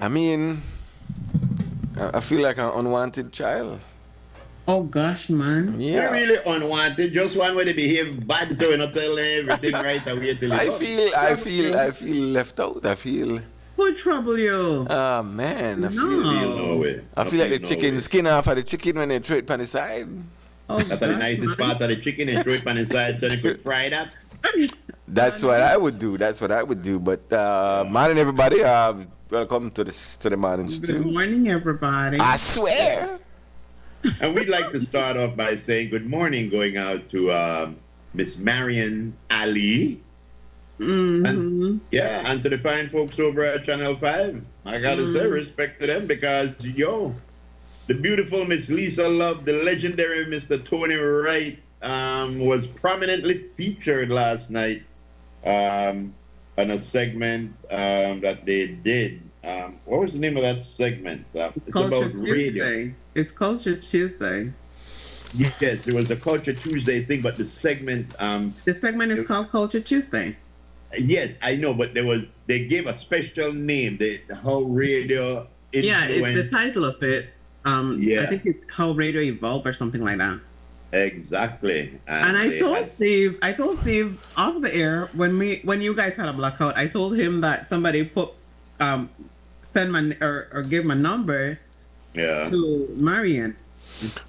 I mean, I feel like an unwanted child. Oh gosh, man. We're Yeah. really unwanted. Just one way to behave bad, so we're not telling everything right away till I it's feel, I feel, I feel left out. I feel, Who trouble you? man, I No. feel, no way. I feel like the No chicken way. skin off of the chicken when they throw it on the side. Oh That's the gosh, nicest man. part of the chicken and throw it on the side so they could fry that. That's what I would do. That's what I would do. But morning, everybody. Welcome to the morning Good stew. morning, everybody. I swear. And we'd like to start off by saying good morning going out to Miss Marion Ali. And, yeah, and to the fine folks over at Channel 5. I gotta say respect to them because, yo, the beautiful Miss Lisa Love, the legendary Mr. Tony Wright was prominently featured last night on a segment that they did. What was the name of that segment? It's Culture about radio. Tuesday. It's Culture Tuesday. Yes, it was a Culture Tuesday thing, but the segment, The segment is called Culture Tuesday. yes, I know, but they gave a special name, the how radio Yeah, it's the influenced. title of it. Yeah. I think it's How Radio Evolved or something like that. Exactly. And I they told Steve off the air when you guys had a blackout, I told him that somebody send my or give my number yeah. to Marion.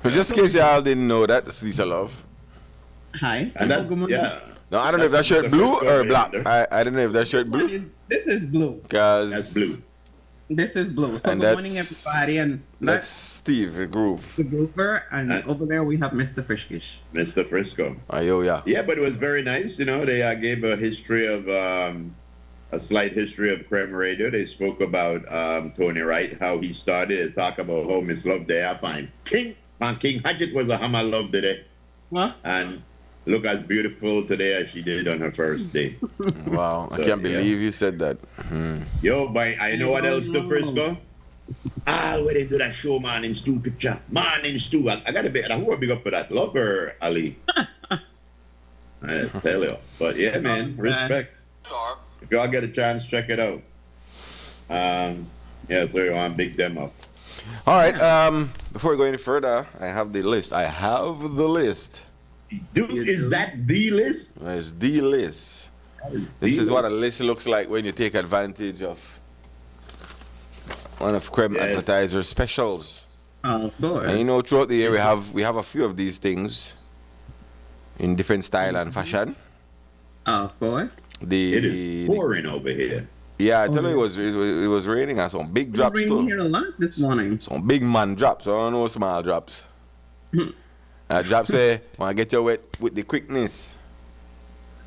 But just in case y'all didn't know that, it's Lisa Love. Hi. And that's, Good morning. yeah. No, I don't know if that That's shirt the blue first or one black. in I don't know if that shirt blue. This is blue. Cause That's blue. This is blue. So And good morning, everybody. And that's that's Steve the Groove. the grouper. And over there we have Mr. Friskish. Mr. Frisco. Yo, yeah. Yeah, but it was very nice. You know, they gave a history of a slight history of Creme Radio. They spoke about Tony Wright, how he started. They talk about how Miss Love they are fine. King Hatchet was a hammer love today, What? and look as beautiful today as she did on her first day. Wow, I So, can't yeah. believe you said that. Yo, but I know what else to Frisco. Where they do that show, Morning Stew picture. Morning Stew. I got to be, who are big up for that? Love her, Ali. I tell you. But yeah, man, respect. If y'all get a chance, check it out. Yeah, so you want to big them up. All right. Before we go any further, I have the list. Dude, is that the list? It's the list. This is what a list looks like when you take advantage of one of Creme Yes. Advertiser specials. Of course. And you know, throughout the year we have a few of these things in different style and fashion. Of course. It is pouring over here. Yeah, I tell you, it was raining and some big drops It's raining too. here a lot this morning. Some big man drops. I don't know small drops. Drops say, "Want to get you wet with the quickness."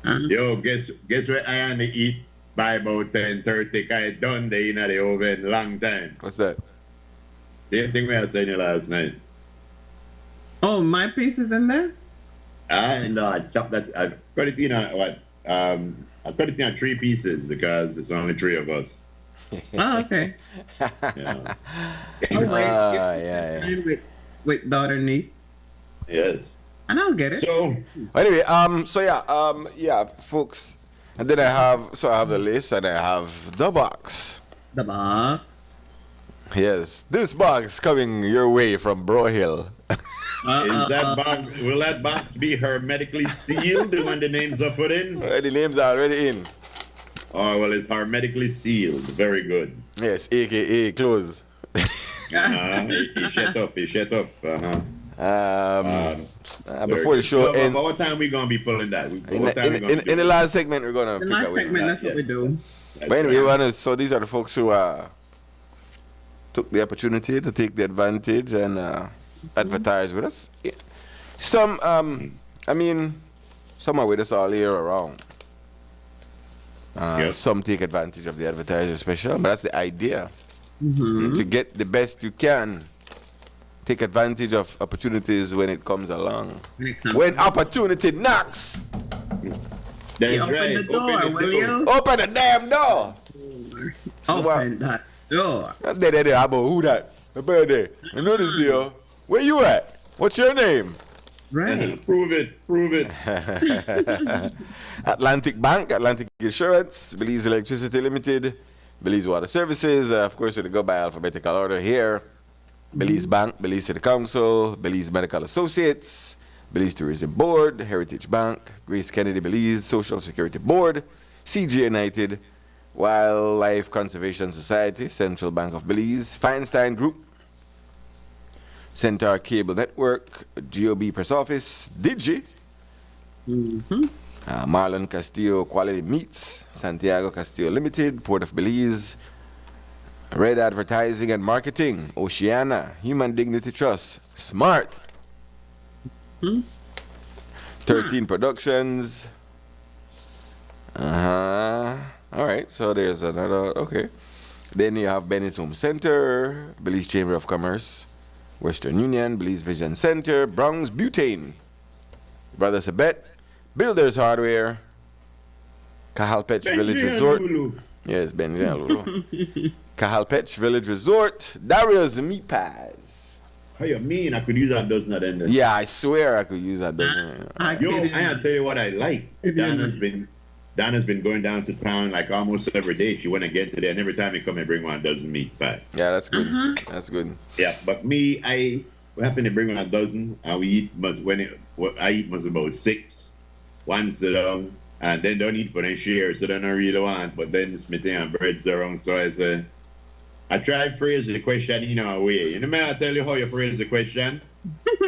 Yo, guess where I am to eat by about 10:30. I done the in the oven long time. What's that? Same thing we had saying last night. Oh, my piece is in there? And I chopped that. I cut it in what? I cut it in 3 pieces because it's only 3 of us. Oh, okay. Yeah. Oh, wait. yeah. With daughter, niece. Yes. And I'll get it. So Anyway, yeah, folks. And then I have the list and I have the box. The box. Yes, this box coming your way from Bro Hill. is that box? Will that box be hermetically sealed when the names are put in? The names are already in. Oh well, it's hermetically sealed. Very good. Yes, AKA close. He shut up. He shut up. Before the show so, ends, what time we gonna be pulling that? in the last segment, we're gonna The pick last away. segment, that's what we do. But anyway, so these are the folks who took the opportunity to take the advantage and advertise with us. Yeah. Some, some are with us all year around. Yep. Some take advantage of the advertiser special, but that's the idea. Mm-hmm. To get the best you can, take advantage of opportunities when it comes along. When opportunity knocks, That's Open right. the door, will you? open the damn door. Open that door. There, about who that? My birthday. I know this here. Where you at? What's your name? Right. Prove it. Atlantic Bank, Atlantic Insurance, Belize Electricity Limited, Belize Water Services, of course, we go by alphabetical order here. Belize Bank, Belize City Council, Belize Medical Associates, Belize Tourism Board, Heritage Bank, Grace Kennedy Belize Social Security Board, CG United, Wildlife Conservation Society, Central Bank of Belize, Feinstein Group, Centaur Cable Network, GOB Press Office, Digi, Marlon Castillo Quality Meats, Santiago Castillo Limited, Port of Belize, Red Advertising and Marketing, Oceana, Human Dignity Trust, Smart, 13 Productions. All right, so there's another, okay. Then you have Bennett's Home Center, Belize Chamber of Commerce, Western Union, Belize Vision Center, Bronx Butane, Brothers Abet, Builders Hardware, Cahalpech Village Resort. Yes, Benji and Lulu. Cahalpech Village Resort, Dario's Meat Pies. How you mean I could use that dozen of them? Then? Yeah, I swear I could use that dozen. I gotta tell you what I like. Donna's been going down to town like almost every day. She went to get to there, and every time I come, I bring 1 dozen meat pie. Yeah, that's good. That's good. Yeah, but me, I happen to bring 1 dozen, and we eat what I eat was about 6. 1 sit down, and then don't eat for them share, so they don't really want. But then Smithy and bread's around, so I said, I tried to phrase the question in our way. You know, may I tell you how you phrase the question?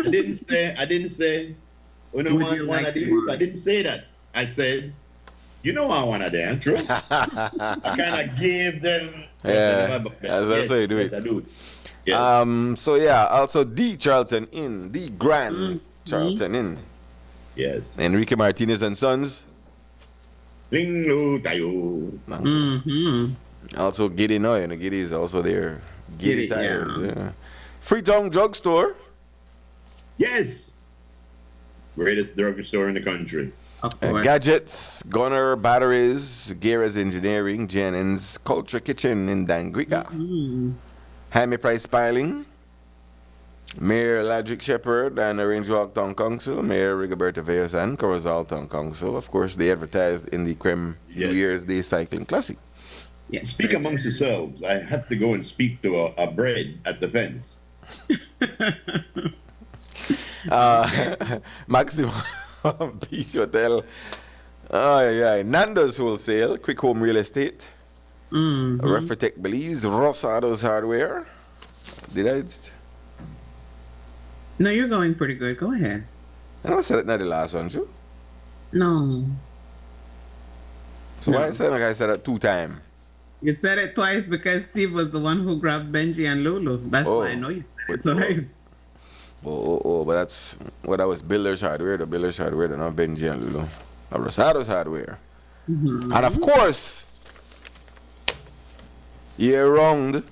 I didn't say, oh, no, one of these. I didn't say that. I said, you know I want to dance, true? I kind of gave them. Yeah, that's how you do it. Yes, I do. Yes. So yeah, also the Charlton Inn, the Grand Charlton Inn. Yes. Enrique Martinez and Sons. Ling tayo. Also Giddy Noy, and Giddy is also there. Giddy Tires, yeah. Freetown Drugstore. Yes. Greatest drugstore in the country. Gadgets, Gunner Batteries, Geras Engineering, Jennings Culture Kitchen in Dangriga. Hammy Price Piling, Mayor Logic Shepherd and Orange Walk Town Council, Mayor Rigoberto Veas and Corozal Town Council. Of course, they advertised in the Creme New Year's Day Cycling Classic. Yes. Speak amongst yourselves. I have to go and speak to a bread at the fence. Maximum Beach Hotel. Oh, yeah. Nando's Wholesale, Quick Home Real Estate, Refratech Belize, Rosado's Hardware. Did I? No, you're going pretty good. Go ahead. I never said it, not the last one, too. No. So why I said like I said it 2 times? You said it twice because Steve was the one who grabbed Benji and Lulu. That's why I know you said it twice. But that's what I was Builders Hardware, the Builders Hardware, and not Benji and Lulu. Rosado's Hardware. And of course, year round,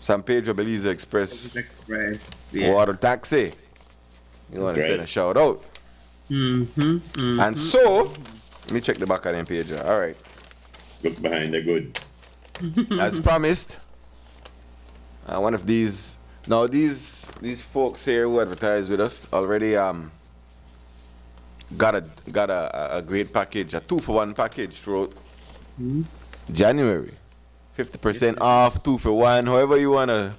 San Pedro Belize Express, Water Taxi. You want to send a shout out. And so, let me check the back of them page. All right. Look behind the good. As promised, one of these. Now these folks here who advertise with us already got a great package, a 2-for-1 package throughout January. 50% off, 2-for-1, however you wanna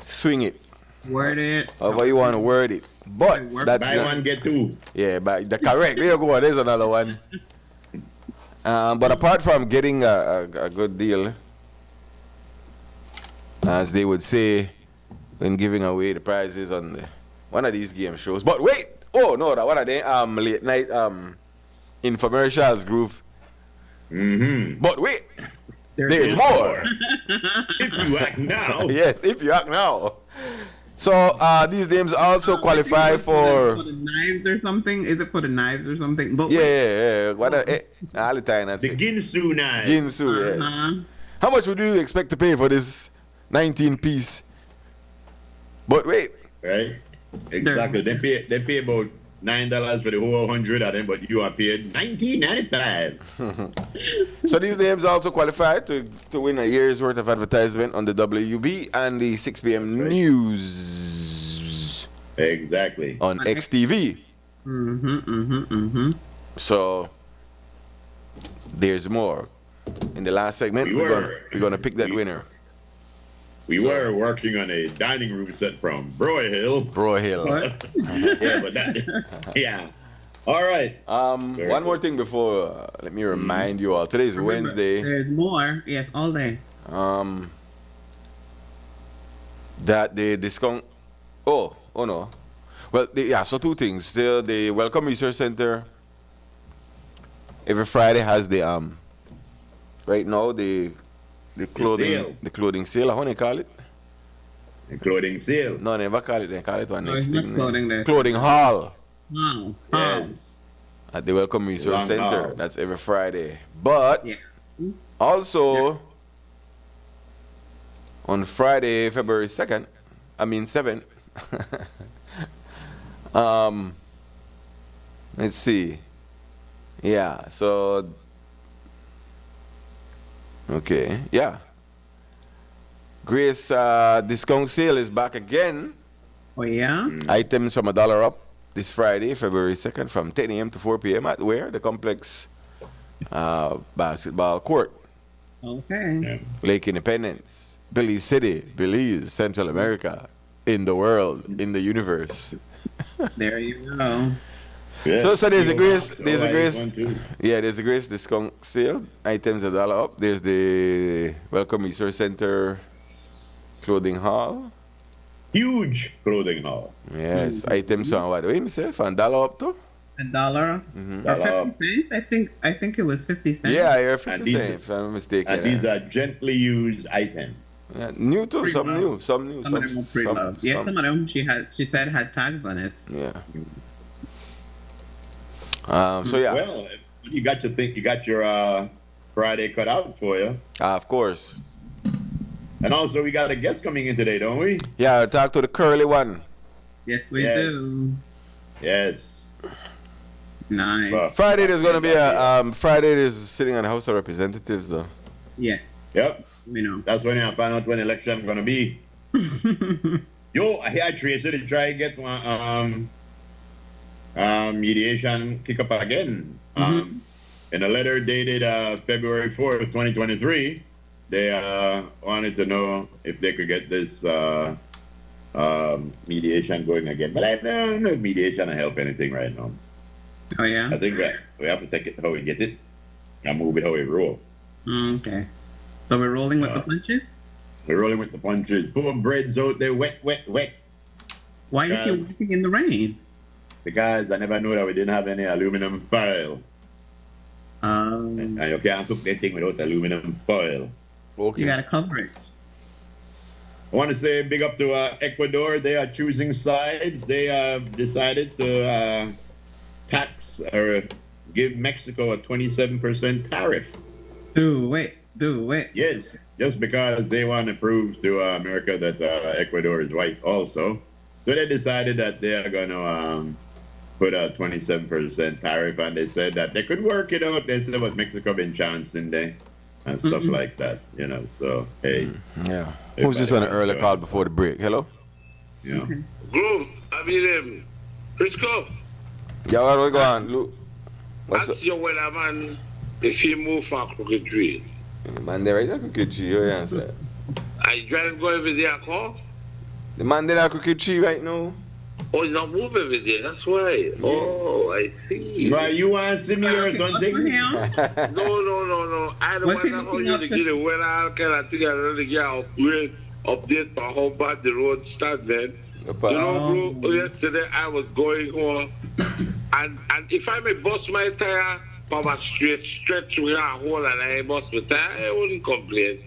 swing it. Word it. However you wanna word it. But that's buy not, 1 get 2. Yeah, but the correct. There you go. There's another one. But apart from getting a good deal, as they would say, when giving away the prizes on one of these game shows. But wait! Oh no, that one of them late night infomercials groove. But wait! There's more! If you act now. Yes, if you act now. So these names also qualify for the knives or something. Is it for the knives or something? But yeah. What all the time that's the Ginsu knife. Ginsu, yes. How much would you expect to pay for this 19-piece? But wait. Right? Exactly. They pay about $9 for the whole 100 of them, but you are paid $19.95. So these names also qualify to win a year's worth of advertisement on the WB and the 6 p.m. news. Exactly. On XTV. So there's more. in the last segment, We we're were. gonna pick that winner. We were working on a dining room set from Broyhill. Bro Hill. What? Yeah, but that, yeah. All right. Very One more good. thing before let me remind you all. Today's Remember, Wednesday. There's more. Yes, all day. That the discount. Oh no. Well, so two things. The Welcome Research Center every Friday has the right now the sale. clothing sale. How do you call it? The clothing sale. No, never call it. They call it one No, next it's not thing. clothing there. Clothing hall Wow. Yes. at the Welcome Research Long Center. hall. That's every Friday. But Yeah. also on Friday, February 2nd, I mean 7th. Let's see. Yeah, so okay, yeah. Grace discount sale is back again. Oh yeah. Items from $1 up this Friday, February 2nd, from 10 a.m. to 4 p.m. at where? The Complex Basketball Court, Okay. Yeah. Lake Independence, Belize City, Belize, Central America, in the world, in the universe. There you go. Yeah. So there's a Grace, So there's a I Grace, want to- yeah, there's a Grace discount sale. Items $1 up. There's the Welcome Research Center Clothing Hall. Huge clothing hall. Yes, items on what? Wait, myself, $1 up too. $1 Mm-hmm. or $1. 50 cents. I think it was 50 cents. Yeah, you're And 50 these- cents, if I'm not mistaken. And these are gently used items. Yeah, new too, some Pre-loved. new, some new, Some of them were pre-loved. Yeah, some of them she said had tags on it. yeah. So yeah, Well, you got your Friday cut out for you. of course. And also, we got a guest coming in today, don't we? Yeah, I'll talk to the curly one. Yes, we Yes. do. Yes. Nice. Well, Friday there's gonna be a Friday there's sitting on the House of Representatives though. Yes. Yep. We know. That's when I find out when election gonna be. Yo, I hear Tracy to try and get one mediation kick up again. In a letter dated February 4th, 2023, they wanted to know if they could get this mediation going again. But I don't know if mediation will help anything right now. Oh yeah. I think that we have to take it how we get it and move it how we roll. Okay. So we're rolling with the punches. We're rolling with the punches. Poor bread's out there, wet, wet, wet. Why is he Yes. working in the rain? Because I never knew that we didn't have any aluminum foil. And you can't cook that thing without aluminum foil. Okay. You gotta cover it. I want to say big up to Ecuador. They are choosing sides. They have decided to tax or give Mexico a 27% tariff. Do it. Do it. Yes, just because they want to prove to America that Ecuador is white also. So they decided that they are going to put a 27% tariff, and they said that they could work it out. They said what Mexico been chancing there and stuff like that, you know. So, hey. Yeah. If Who's just on an I- early call before the break? Hello? You know. Groove, I mean, Frisco, Yeah, what we go on? Look. What's ask up? your weatherman if he move for crooked tree. Man, they right there cricket tree, you answer. I try to go every day, I call. The man there at cricket tree right now. Oh, he's not move every day, that's why. Oh, I see. Right, you want to see me or Good for something? him. No. I don't Was want he to know looking you up to to- get the weather, kind of thing, and then get update for how bad the road start then. You know, bro, yesterday I was going home, and if I may bust my tire from a straight stretch with a hole and I bust my tire, I wouldn't complain.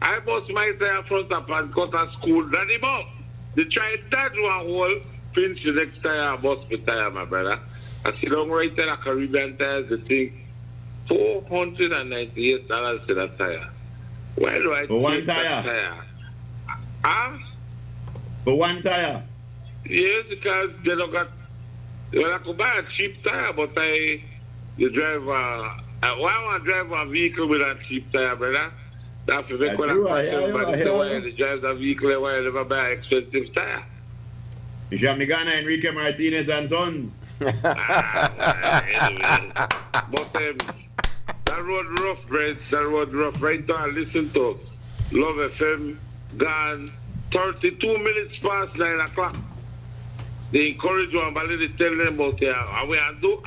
I bust my tire front up and cut a school, daddy bump. They tried that one hole, finish the next tire, and bust my tire, my brother. I sit down right there at Caribbean Tires, the thing, $498 in a tire. Why do I For one take that tire? tire? Huh? For one tire. Yes, because they don't got. Well, I could buy a cheap tire, but the driver. Why want to drive a vehicle with a cheap tire, brother? That's when I the drive the vehicle, why I never buy an expensive tire. Jamigana, Enrique Martinez and Sons. Anyway. But that That road rough, Brent. That road rough. Right now, I listen to Love FM, gone 32 minutes past 9 o'clock. They encourage one, but they tell them about and we are do,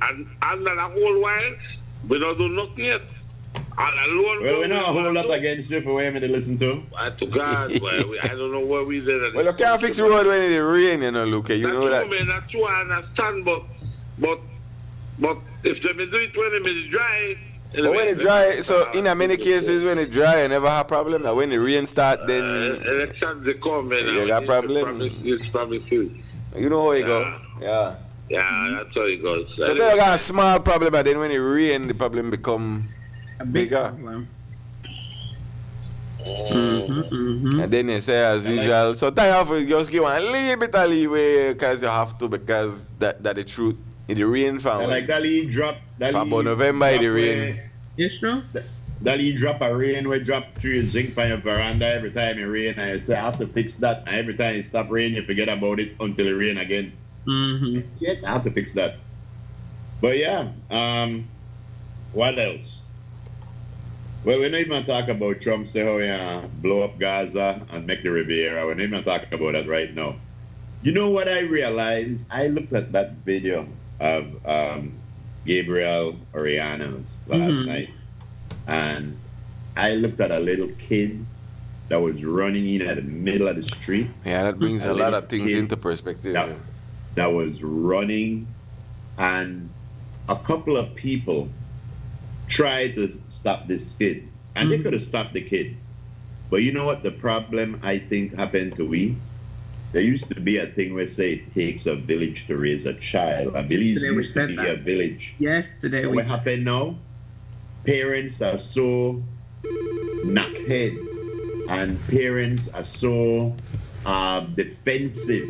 and under the whole while, we don't do nothing yet. And alone, well, we know a whole lot against you for women to listen to. To God, well, I don't know what we did. Well, you can't fix the road when it rain, you know, Luke. You know that. Man, that's true, I understand, but if they do it when it's dry. But when it dry, so in many cases when it dry, you never have problem. Now when the rain start, then elections they come, man. You got problem. It's promises. You know how it go. Yeah. Yeah, that's how it goes. So they got a small problem, and then when it rain, the problem become bigger. And then they say as usual, so time off just give one a little bit of leeway because you have to, because that the truth. In the rain from like that lead drop. From November in the rain. Yes, sure. That lead drop a rain we drop through your zinc on your veranda every time it rain, and you say I have to fix that, and every time it stop rain you forget about it until it rain again. Yes, I have to fix that. But yeah, what else? Well, we're not even talk about Trump say how he blow up Gaza and make the Riviera. We're not even talking about that right now. You know what I realized? I looked at that video of Gabriel Oriana's last night, and I looked at a little kid that was running in at the middle of the street. Yeah, that brings a lot of things into perspective. That was running, and a couple of people tried to stop this kid, and they could have stopped the kid. But you know what the problem I think happened to we? There used to be a thing where say it takes a village to raise a child. I believe it used to be a village. Yes, today what happened now? Parents are so knockhead, and parents are so defensive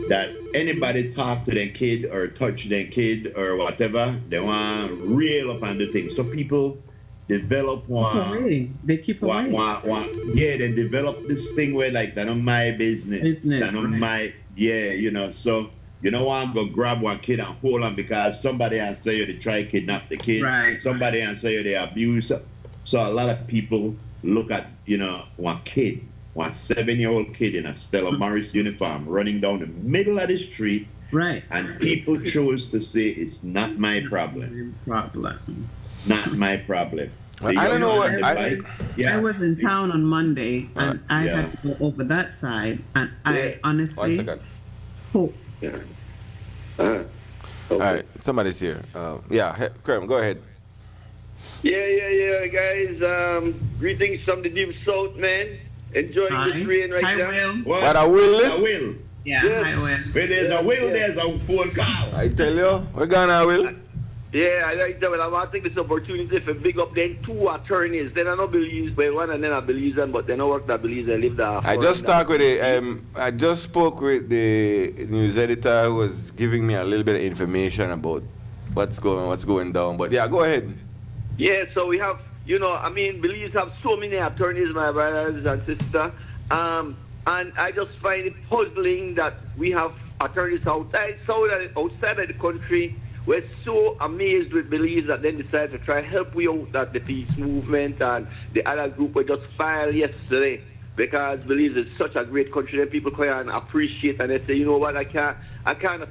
that anybody talk to their kid or touch their kid or whatever, they want to reel up on the thing. So people develop they keep away. Yeah, they develop this thing where like that's not my business. That's not my you know. So you know what, I'm gonna grab one kid and hold on because somebody and say you they try kidnap the kid. Right. Somebody and say you they abuse. So a lot of people look at one kid, one 7-year-old kid in a Stella Morris uniform running down the middle of the street. Right. And people chose to say it's not my problem. It's not my problem. Well, I don't know what I was in town on Monday and I had to go over that side, and I honestly hope. All right, somebody's here. Kerm, go ahead. Yeah, guys. Greetings from the deep south, man. Enjoying this rain right now. Will. What a will is? A will. Yeah, I will. Where there's a will, there's a phone call. I tell you, we're gonna will. Yeah, I like that. Well, I want to take this opportunity for big up then 2 attorneys. Then I don't believe, well, one and then I believe them, but they don't work that believe they live there. I just talked with I just spoke with the news editor who was giving me a little bit of information about what's going down. But yeah, go ahead. Yeah, so we have, Belize have so many attorneys, my brothers and sisters. And I just find it puzzling that we have attorneys outside of the country. We're so amazed with Belize that then decided to try to help we out that the peace movement and the other group were just filed yesterday because Belize is such a great country and people come and appreciate and they say, you know what, I can't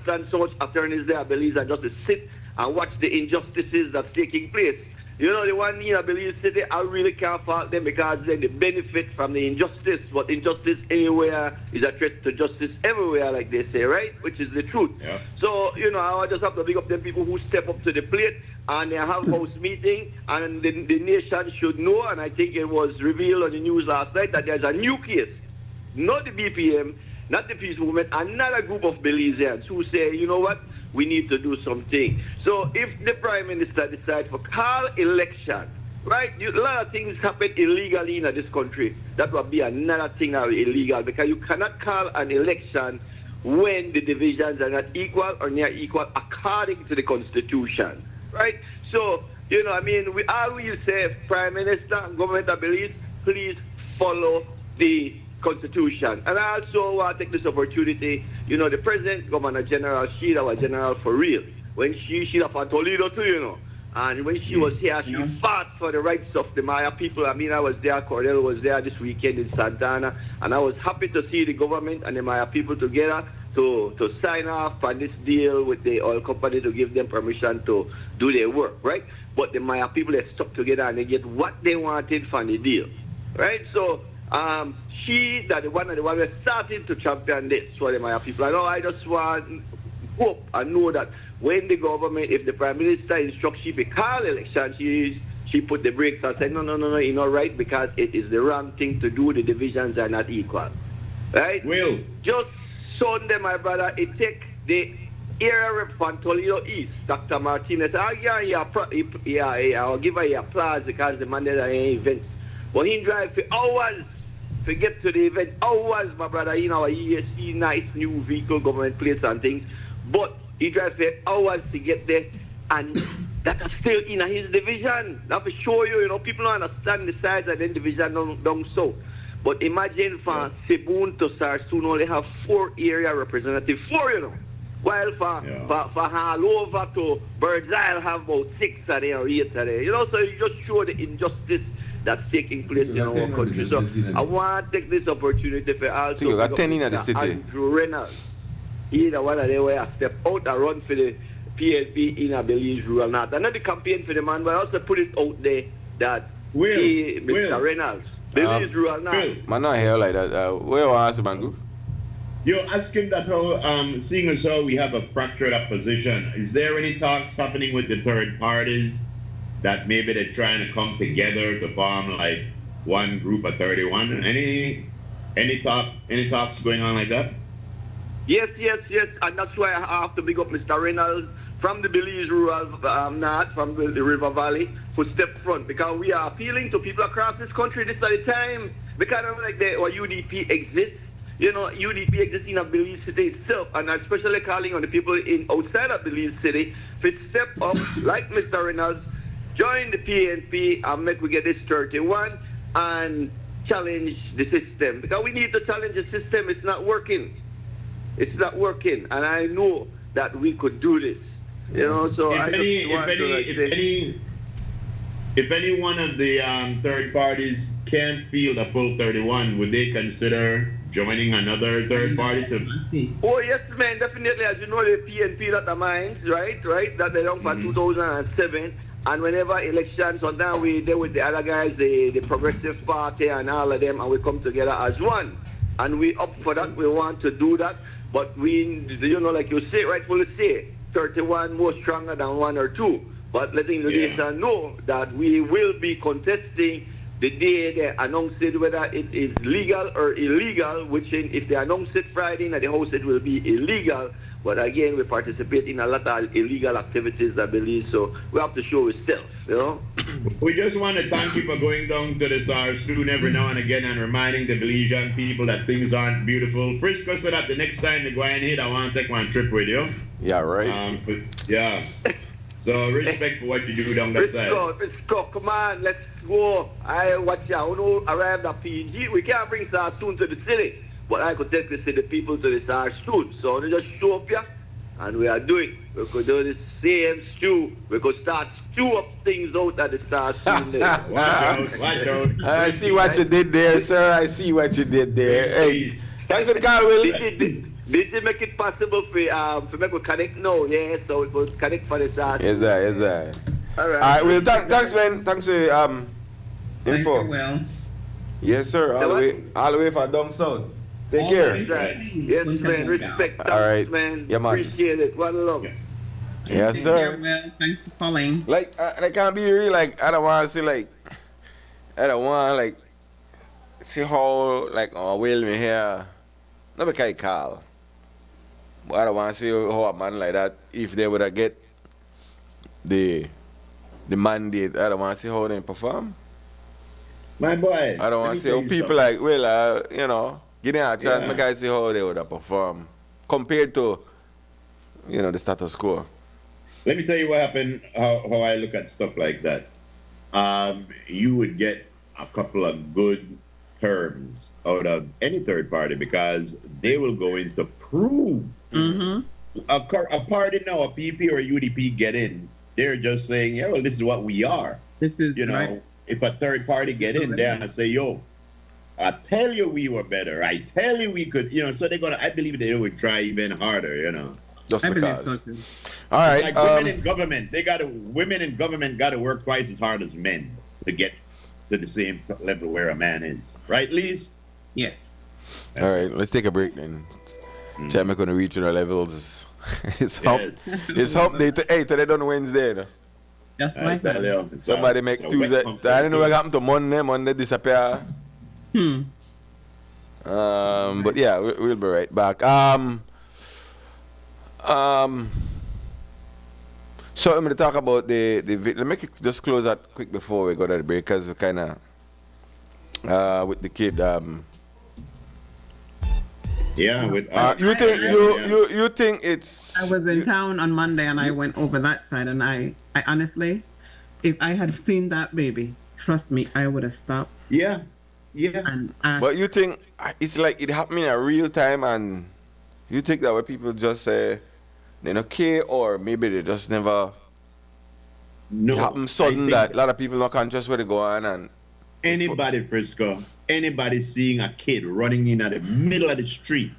stand so much attorneys there at Belize and just to sit and watch the injustices that's taking place. You know, the one here, Belize City, I really can't fault them because then they benefit from the injustice. But injustice anywhere is a threat to justice everywhere, like they say, right? Which is the truth. Yeah. So, I just have to big up them people who step up to the plate and they have house meeting and the nation should know, and I think it was revealed on the news last night that there's a new case, not the BPM, not the peace movement, another group of Belizeans who say, you know what? We need to do something. So if the Prime Minister decides to call election, right, a lot of things happen illegally in this country. That would be another thing that is illegal because you cannot call an election when the divisions are not equal or near equal according to the Constitution, right? So, we always say, Prime Minister, Government of Belize, please follow the Constitution. And I also want to take this opportunity, the President, Governor General, she's our general for real. When she's from Toledo too, And when she was here, she fought for the rights of the Maya people. I mean, I was there, Cordell was there this weekend in Santana, and I was happy to see the government and the Maya people together to sign off on this deal with the oil company to give them permission to do their work, right? But the Maya people, they stuck together and they get what they wanted from the deal, right? So she, that the one was starting to champion this for the Maya people. I know I just want hope and know that when the government, if the Prime Minister instructs she to call election, she put the brakes and said, no, you're not right, because it is the wrong thing to do. The divisions are not equal, right? Will. Just Sunday, my brother, it take the area rep from Toledo East, Dr. Martinez. I'll give her applause because the man did an event. But he drive for hours to get to the event. Hours, my brother, in our ESC, nice new vehicle, government plates and things. But he drive for hours to get there, and that is still in his division. That will show you, people don't understand the size of the division down south. But imagine from Cebu to Sarsoon only have 4 area representatives, 4, While for all over to Birds Isle have about 6 of them or 8 of them. So you just show the injustice that's taking place in our country. So I want to take this opportunity for also you got 10 in the city. Andrew Reynolds. He's the one of them where I step out and run for the PLP in a Belize Rural North. I'm not the campaign for the man, but I also put it out there that Mr. Reynolds, Belize Rural North. Man, not here like that. Where was the man group? You're asking that how, seeing as how we have a fractured opposition, is there any talks happening with the third parties that maybe they're trying to come together to form like one group of 31? Any talks going on like that? Yes, and that's why I have to big up Mr. Reynolds from the Belize Rural North, from the River Valley, who step front, because we are appealing to people across this country. This is the time, because of like the UDP exists. UDP exists in a Belize City itself, and I'm especially calling on the people outside of Belize City to step up, like Mr. Reynolds, join the PNP and make we get this 31 and challenge the system, because we need to challenge the system. It's not working. It's not working, and I know that we could do this. So if any one of the third parties can't field a full 31, would they consider joining another third party to? Oh yes, man, definitely. As you know, the PNP that are mine, right? That they done for 2007. And whenever elections are done, we deal with the other guys, the Progressive Party and all of them, and we come together as one. And we up for that. We want to do that. But we, like you say, rightfully say, 31 more stronger than 1 or 2. But letting the nation know that we will be contesting the day they announce it, whether it is legal or illegal, which if they announce it Friday in the House, it will be illegal. But again, we participate in a lot of illegal activities, I believe, so we have to show ourselves, We just want to thank you for going down to the Sarsoon every now and again and reminding the Belizean people that things aren't beautiful. Frisco said that the next time they go and hit, I want to take one trip with you. Yeah, right. Yeah. So respect for what you do down that side. Frisco, come on, let's go. I watch you. Arrived at PG. We can't bring Sarsoon to the city, but I could take the city people to the Sarsoon. So they just show up here, and we are doing. We could do the same stew. We could start stew up things out at the Sarsoon there. Watch out. I see what you did there, sir. I see what you did there. Hey, thanks for the call, Will. Did they make it possible for make we connect now? Yeah, so it was connect for the Sarsoon. Yes, sir. All right. All right, Will. Thanks, man. Thanks for info. Well. Yes, sir. All the way from down south. Take care. Yes, man. Respect. All right. Man. Yeah, man. Appreciate it. One love. Yes, Take sir. care, Will. Thanks for calling. Like, I can't be real. Like, I don't want to say see how Will me here. Not because I call. But I don't want to see how a man like that, if they would have get the mandate, I don't want to see how they perform. My boy. I don't want to see how people like, give them a chance, make I see how they would have performed compared to, the status quo. Let me tell you what happened, how I look at stuff like that. You would get a couple of good terms out of any third party because they will go in to prove a party now, a PP or a UDP get in, They're just saying, yeah, well, this is what we are. This is You know, right. if a third party get in there and say, yo, I tell you we were better. I tell you we could, so they're gonna. I believe they would try even harder. Just I believe because. so too. All right. Like women in government, women in government got to work twice as hard as men to get to the same level where a man is. Right, Lise? Yes. All right. Let's take a break then. Try me gonna reach our levels. It's hump. Yes. It's hump day. Hey, today done Wednesday. No? Just I like tell that. you, Somebody make Tuesday. I don't know what happened to Monday. Monday disappear. But yeah, we'll be right back. So I'm going to talk about the let me just close that quick before we go to the break, because we kind of with the kid. Yeah, with You think you think it's? I was in town on Monday and I went over that side, and I honestly, if I had seen that baby, trust me, I would have stopped yeah. and asked. But you think it's like it happened in a real time, and you think that when people just say they don't care, or maybe they just never. No, It happens sudden that a lot of people not conscious where they go on, and anybody, Frisco, anybody seeing a kid running in at the middle of the street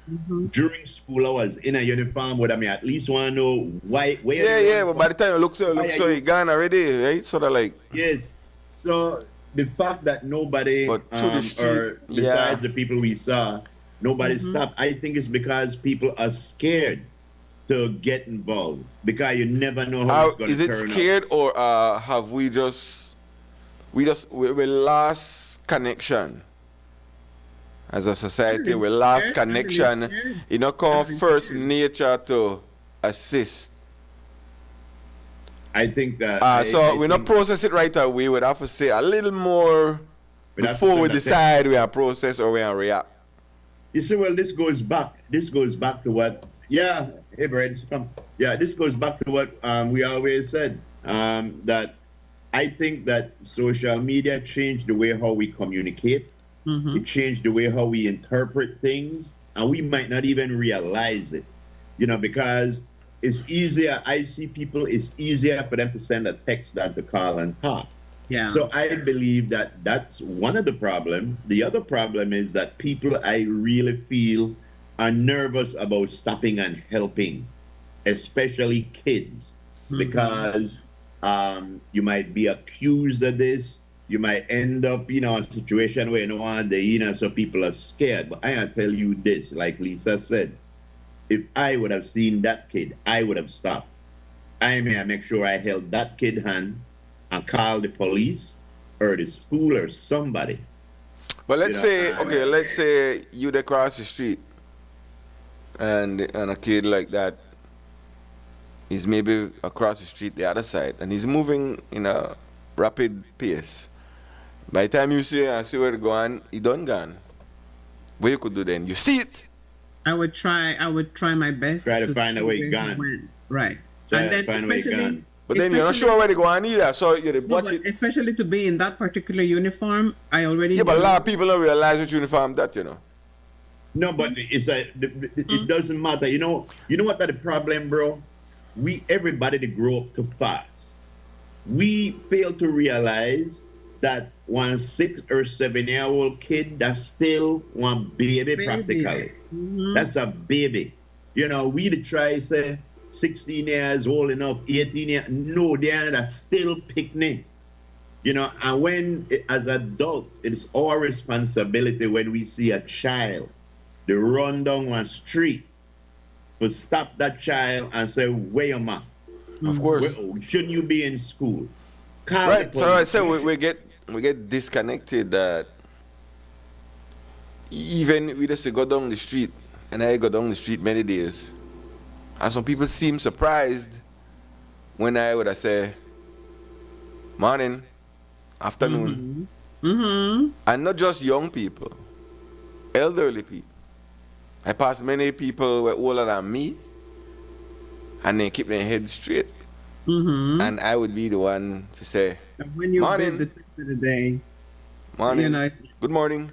during school hours in a uniform would at least want to know why. Where yeah. But by the time you look, you gone already, right? Sort of like yes. So the fact that nobody, But to the street, or besides the people we saw, nobody stopped. I think it's because people are scared to get involved, because you never know how it's going to is turn it scared, or have we lost connection as a society? We lost connection. You know, call first nature to assist. I think that. So we not process it right away. We'd have to say a little more before we decide we are process or we are react. You see, well, this goes back to what. Yeah, hey, Brad, come. Yeah, this goes back to what we always said. That I think that social media changed the way how we communicate. It changed the way how we interpret things, and we might not even realize it. Because it's easier. I see people. It's easier for them to send a text than to call and talk. Yeah. So I believe that that's one of the problems. The other problem is that people, I really feel, are nervous about stopping and helping, especially kids, because you might be accused of this. You might end up, a situation where you don't want to, so people are scared. But I tell you this, like Lisa said, if I would have seen that kid, I would have stopped. I may make sure I held that kid's hand and called the police or the school or somebody. But let's say you'd across the street, and a kid like that is maybe across the street the other side, and he's moving in a rapid pace. By the time you see where to go on, he done gone. What you could do then? You see it. I would try my best. Try to find a way gone. Right. Try And to then find a way gone. But then you're not sure where to go on either, so you watch it. Especially to be in that particular uniform, I already. Yeah, but a lot of people don't realize which uniform that, No, but it doesn't matter. You know what the problem, bro? Everybody they grow up too fast. We fail to realize that one 6 or 7 year old kid, that's still one baby. Practically. That's a baby. We to try say 16 years old enough, 18 years. No, they are still picnic. And when as adults, it's our responsibility when we see a child, they run down one street, to stop that child and say, where you at? Of course. Shouldn't you be in school? Right. So I said we get disconnected, that even we just go down the street, and I go down the street many days, and some people seem surprised when I would say morning, afternoon, and not just young people, elderly people. I pass many people who are older than me, and they keep their head straight. And I would be the one to say, when you morning. get the text of the day, morning, good morning.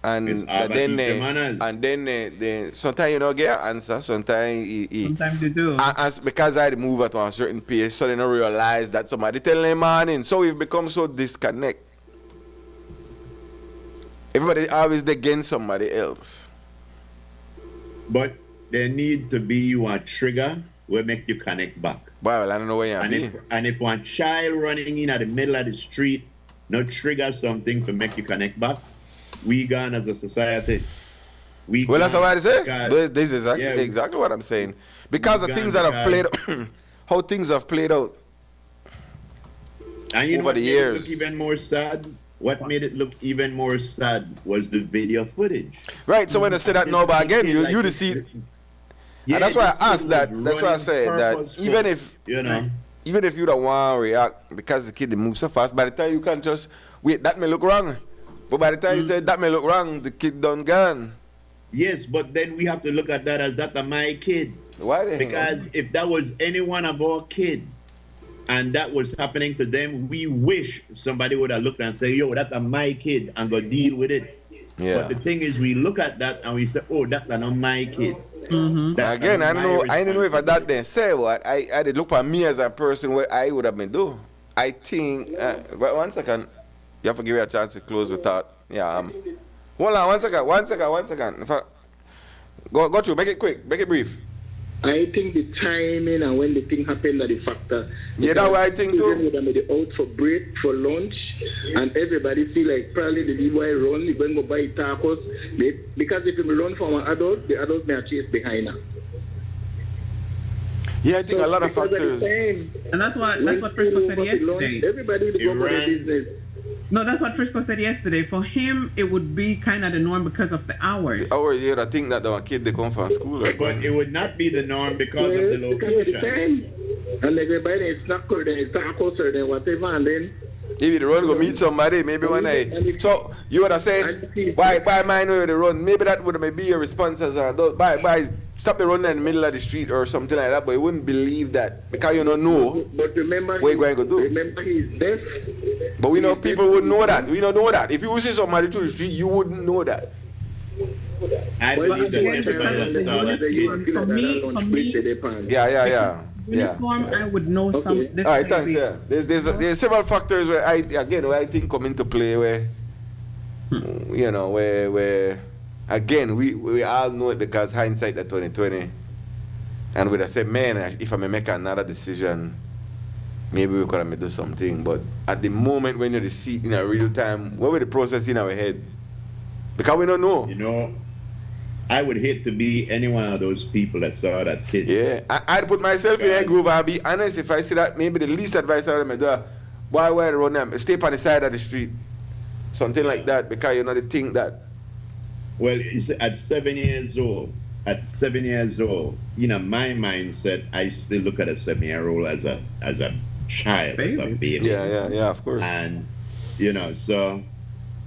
And Miss Abba then teach you manners. they sometimes you don't get an answer. Sometimes Sometimes you do. because I move at a certain pace, so they don't realize that somebody tell them morning. So we've become so disconnect. Everybody always against somebody else. But there need to be one trigger will make you connect back. Well, I don't know where you And if one child running in at the middle of the street, no trigger something to make you connect back, we gone as a society. Well, that's what I say. Because- This is exactly what I'm saying. Because We the gone things that have played, because- how things have played out. And you know over what the made it years. look even more sad? What made it look even more sad was the video footage. Right, so when I say that no, but again, you the see. Yeah, And that's why this I asked kid that. was That's why I running said that purposeful, even if you know, you don't want to react because the kid they move so fast, by the time you can just wait, that may look wrong. But by the time you say that may look wrong, the kid done gone. yes, but then we have to look at that as that my kid. Why the hell? Because if that was any one of our kid and that was happening to them, we wish somebody would have looked and say, yo, that's my kid, and go deal with it. Yeah. But the thing is, we look at that and we say, oh, that's not my kid. That's Again, not I my don't know if I that responsibility. then say what I did look at me as a person what I would have been do. I think but 1 second, you have to give me a chance to close with that. Yeah. Hold on 1 second. 1 second. 1 second. If I, go through. Make it quick. Make it brief. I think the timing and when the thing happened are the factor. Yeah, that's what I think too. Children would have made it out for break, for lunch, and everybody feel like probably the boy run, even go buy tacos. Because if you run from an adult, the adult may chase behind her. Yeah, I think a lot of because factors. the time, And that's what when Frisco people said go to lunch, yesterday. everybody will It go about their ran- business. No, that's what Frisco said yesterday. For him, it would be kind of the norm because of the hours. Our year, I think that the kid they come from school. Right? But it would not be the norm because of the Well, because of the location. time. And everybody is snack or then tacos or then whatever, and then If the run go meet somebody, maybe one night. So you would have said, why mine where the run? Maybe that would maybe your response as an adult. By stop the run in the middle of the street or something like that. But you wouldn't believe that because you don't know. But remember, What you going to do? Remember, he's deaf. But we know people wouldn't know that. We don't know that. If you see somebody through the street, you wouldn't know that. I Well, believe that again, everybody that because saw that kid. For me- Yeah. Uniform, I would know some. Okay. This All right, may thanks. be- Yeah, there's several factors where I think come into play where you know where again we all know it because hindsight at 2020, and we'd have said, man, if I may make another decision, maybe we could have made do something. But at the moment when you see it in a real time, what were the process in our head? Because we don't know. You know, I would hate to be any one of those people that saw that kid. Yeah, I'd put myself in a groove. I'll be honest. If I see that, maybe the least advice I would do, why run them? Stay on the side of the street, something like that, because you know they think that. Well, you see, at 7 years old, you know, my mindset, I still look at a 7-year-old as a child, as a baby. Yeah, of course. And you know, so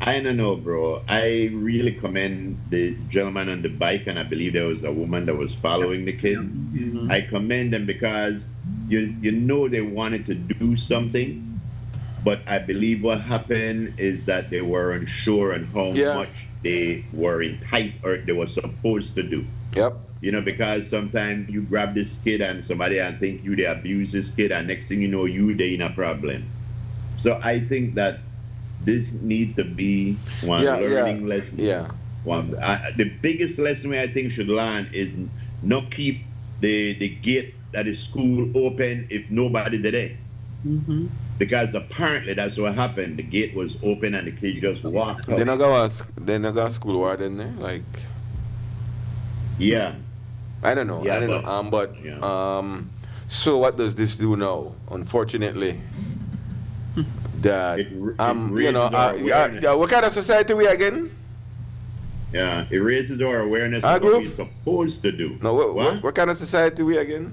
I don't know, bro. I really commend the gentleman on the bike, and I believe there was a woman that was following the kid. I commend them because you know they wanted to do something, but I believe what happened is that they were unsure on how much they were or they were supposed to do. Yep. You know, because sometimes you grab this kid and somebody and think they abuse this kid, and next thing you know, they in a problem. So I think that this need to be one learning lesson. Yeah. The biggest lesson I think should learn is not keep the gate at the school open if nobody there. Because apparently that's what happened. The gate was open and the kid just walked out. They not go school warden there, like. Yeah. I don't know. So what does this do now? Unfortunately, that what kind of society we again? Yeah, it raises our awareness Our of what we're group? supposed to do. No, what kind of society we again?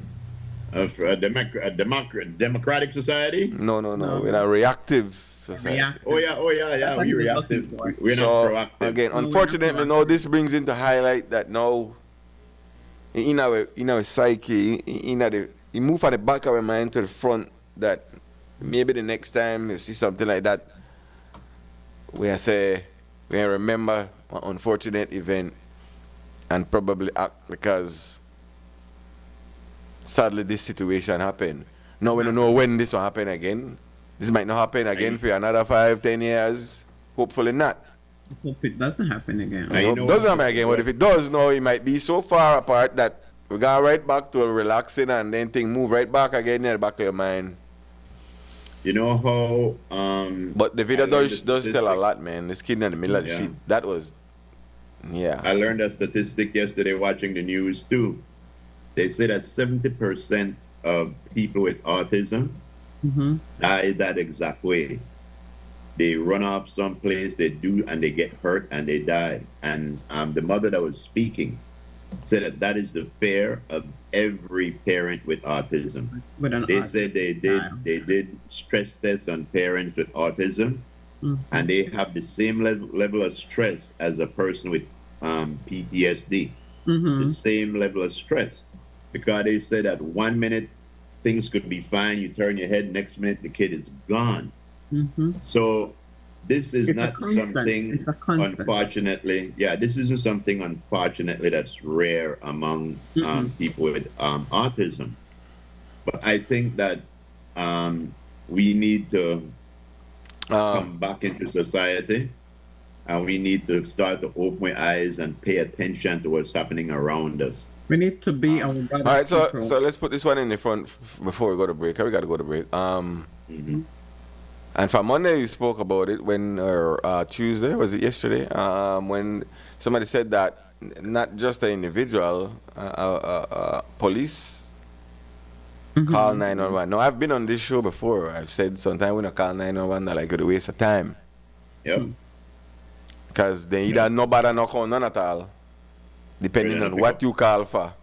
A democratic society? No. We're a reactive society. Oh yeah, That's what we he was reactive. looking for. We're So not proactive. again, No, we're not unfortunately, now this brings into highlight that now in our psyche, you move from the back of our mind to the front, that maybe the next time you see something like that, we remember an unfortunate event and probably act because sadly this situation happened. Now we don't know when this will happen again. This might not happen again for another 5-10 years. Hopefully not. Hope it doesn't happen again. I hope it doesn't happen again. But if it does, no, it might be so far apart that we go right back to relaxing and then things move right back again in the back of your mind. You know how but the video does tell a lot, man. This kid in the middle of the street, that was I learned a statistic yesterday watching the news too. They say that 70% of people with autism die that exact way. They run off someplace, they do, and they get hurt and they die. And the mother that was speaking said that is the fear of every parent with autism. They said they did stress tests on parents with autism, and they have the same level of stress as a person with PTSD. The same level of stress, because they said that 1 minute things could be fine, you turn your head, next minute the kid is gone. So this is not something, unfortunately, this isn't something, unfortunately, that's rare among people with autism. But I think that we need to come back into society, and we need to start to open our eyes and pay attention to what's happening around us. We need to be our brothers. All right, so let's put this one in the front before we go to break. We got to go to break. And for Monday, you spoke about it when, or Tuesday, was it yesterday? When somebody said that not just an individual, police call 911. Now, I've been on this show before. I've said sometimes when I call 911, that like a waste of time. Yep. Because they either no bother, no call none at all, depending on what you call for.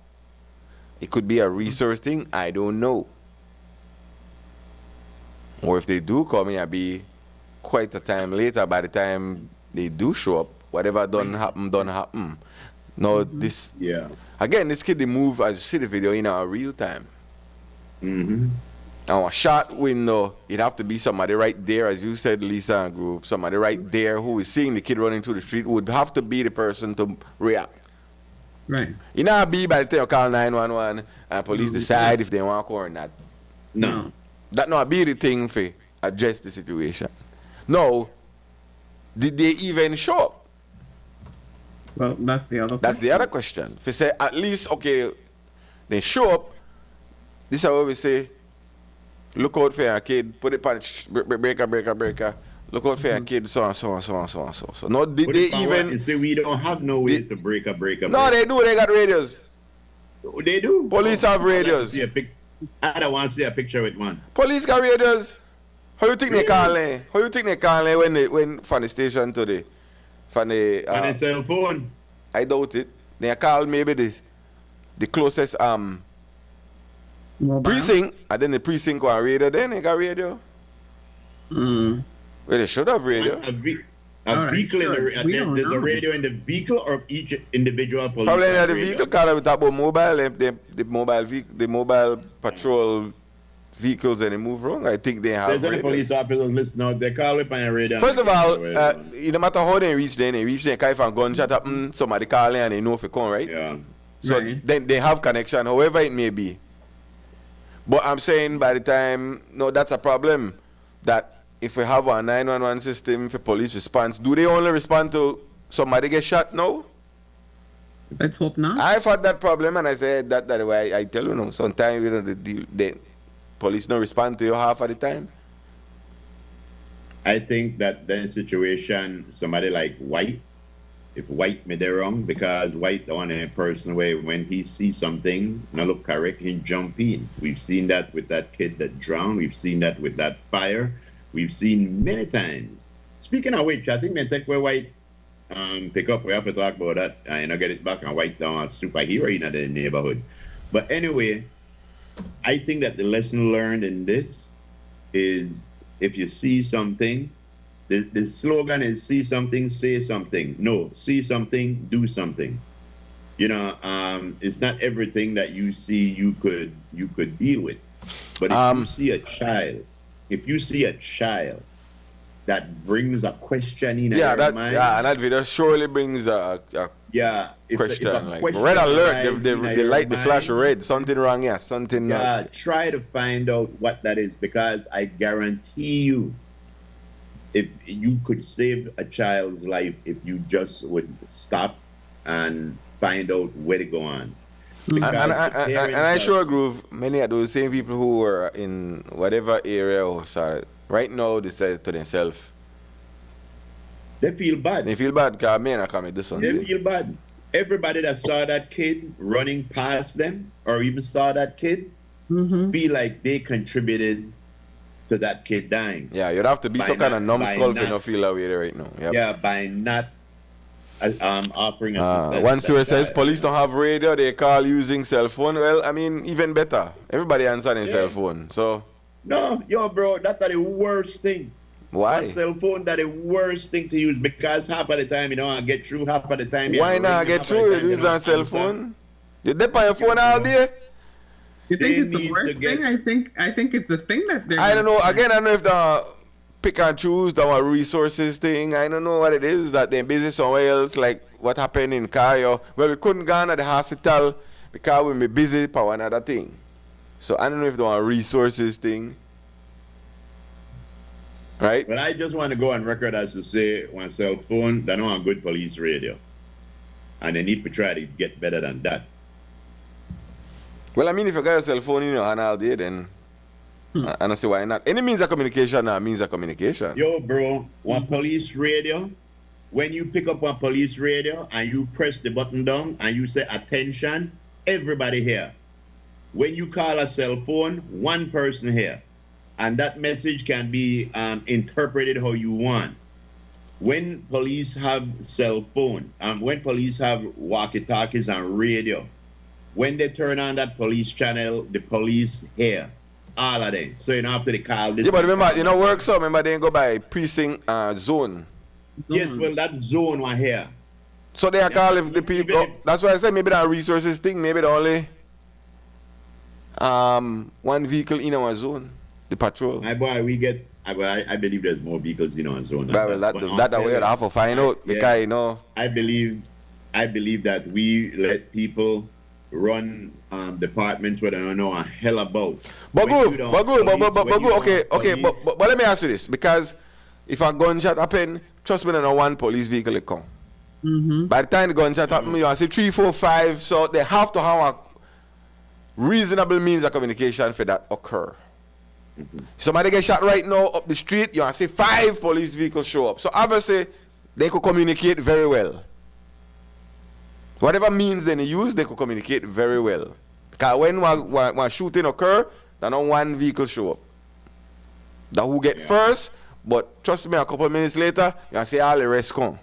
It could be a resource thing, I don't know. Or if they do call me, I'll be quite a time later. By the time they do show up, whatever done happen. No, this again, this kid, they move, as you see the video, in a real time. And a short window, it'd have to be somebody right there, as you said, Lisa and group, somebody right there who is seeing the kid running through the street would have to be the person to react. Right. You know, be by the time you call 911 and police decide if they want to call or not. No. That not be the thing for address the situation. No, did they even show up? Well, that's the other question. That's the other question. If you say at least, okay, they show up, this is how we say, look out for your kid, put it on breaker, look out for your kid, so on. So no, did they even... You say we don't have no way to break a. No, they do, they got radios. They do? Police have radios. I don't want to see a picture with one. Police got radios. How you think they calling? How you think they calling when they went from the station to the on the cell phone? I doubt it. They call maybe the closest precinct, and then the precinct got radio. Then they got radio. Well, they should have radio. There's a radio in the vehicle or each individual police? Probably in the vehicle, because we talk about mobile, the mobile patrol vehicles and they move wrong. I think they have. There's any police officers listening out, they call up on a radio. First of all, no matter how they reach there, if a gunshot happen, somebody call and they know if it come, right? Yeah. So then they have connection, however it may be. But I'm saying by the time, no, that's a problem. That if we have a 911 system for police response, do they only respond to somebody get shot now? Let's hope not. I've had that problem, and I said that way. I tell you, no, sometimes the police don't respond to you half of the time. I think that then situation, somebody like White, if White made it wrong, because White the one person where when he sees something not look correct, he jump in. We've seen that with that kid that drowned. We've seen that with that fire. We've seen many times. Speaking of which, I think they take where White pick up. We have to talk about that. And get it back and White down a superhero in the neighborhood. But anyway, I think that the lesson learned in this is if you see something, the slogan is see something, say something. No, see something, do something. You know, it's not everything that you see you could deal with. But if you see a child that brings a question in Yeah, your mind. and that video surely brings a question. If a Like question red alert, arises the in your light, the flash mind, red, something wrong, yeah, something. yeah, try to find out what that is, because I guarantee you, if you could save a child's life if you just would stop and find out where to go on. And I sure Groove, many of those same people who were in whatever area or sorry, right now decide to themselves. They feel bad. They feel bad because men are coming to do something. They feel bad. Everybody that saw that kid running past them, or even saw that kid, feel like they contributed to that kid dying. Yeah, you'd have to be some kind of numbskull if you don't feel that way right now. Yep. Yeah, by not offering assistance. One story says police don't have radio, they call using cell phone. Well, I mean, even better. Everybody answering cell phone. So no, yo, bro, that's the worst thing. Why? A cell phone that the worst thing to use, because half of the time you don't get through, half of the time why not get through? You use a cell phone. You dip on your phone all day. You think it's the worst thing? I think it's a thing that they're. I don't know. Again, I don't know if the pick and choose the resources thing. I don't know what it is that they're busy somewhere else. Like what happened in Cayo. Well, we couldn't go to the hospital because we were busy for another thing. So I don't know if the resources thing. Right? But I just want to go on record as to say, one cell phone, they don't have good police radio. And they need to try to get better than that. Well, I mean, if you got a cell phone in your hand all day, then I don't see why not. Any means of communication are means of communication. Yo, bro, one police radio, when you pick up one police radio and you press the button down and you say, attention, everybody here. When you call a cell phone, one person here. And that message can be interpreted how you want. When police have cell phone, when police have walkie-talkies and radio, when they turn on that police channel, the police hear all of them. So you know after they call this. Yeah, but remember, you know, work so remember they go by precinct zone. Yes, well that zone one here. So they call if the people. That's why I said maybe that resources thing. Maybe the only one vehicle in our zone. The patrol. My boy, I believe there's more vehicles in our zone. Well, that way I have to find out because you know. I believe that we let people run departments where they don't know a hell about. But good. Okay. But let me ask you this, because if a gunshot happen, trust me, no one police vehicle will come. By the time the gunshot happen, you see 3, 4, 5. So they have to have a reasonable means of communication for that occur. Somebody get shot right now up the street, you see 5 police vehicles show up. So obviously, they could communicate very well. Whatever means they use, they could communicate very well. Because when one shooting occur, then not one vehicle show up. That who get first, but trust me, a couple of minutes later, you see all the rest come.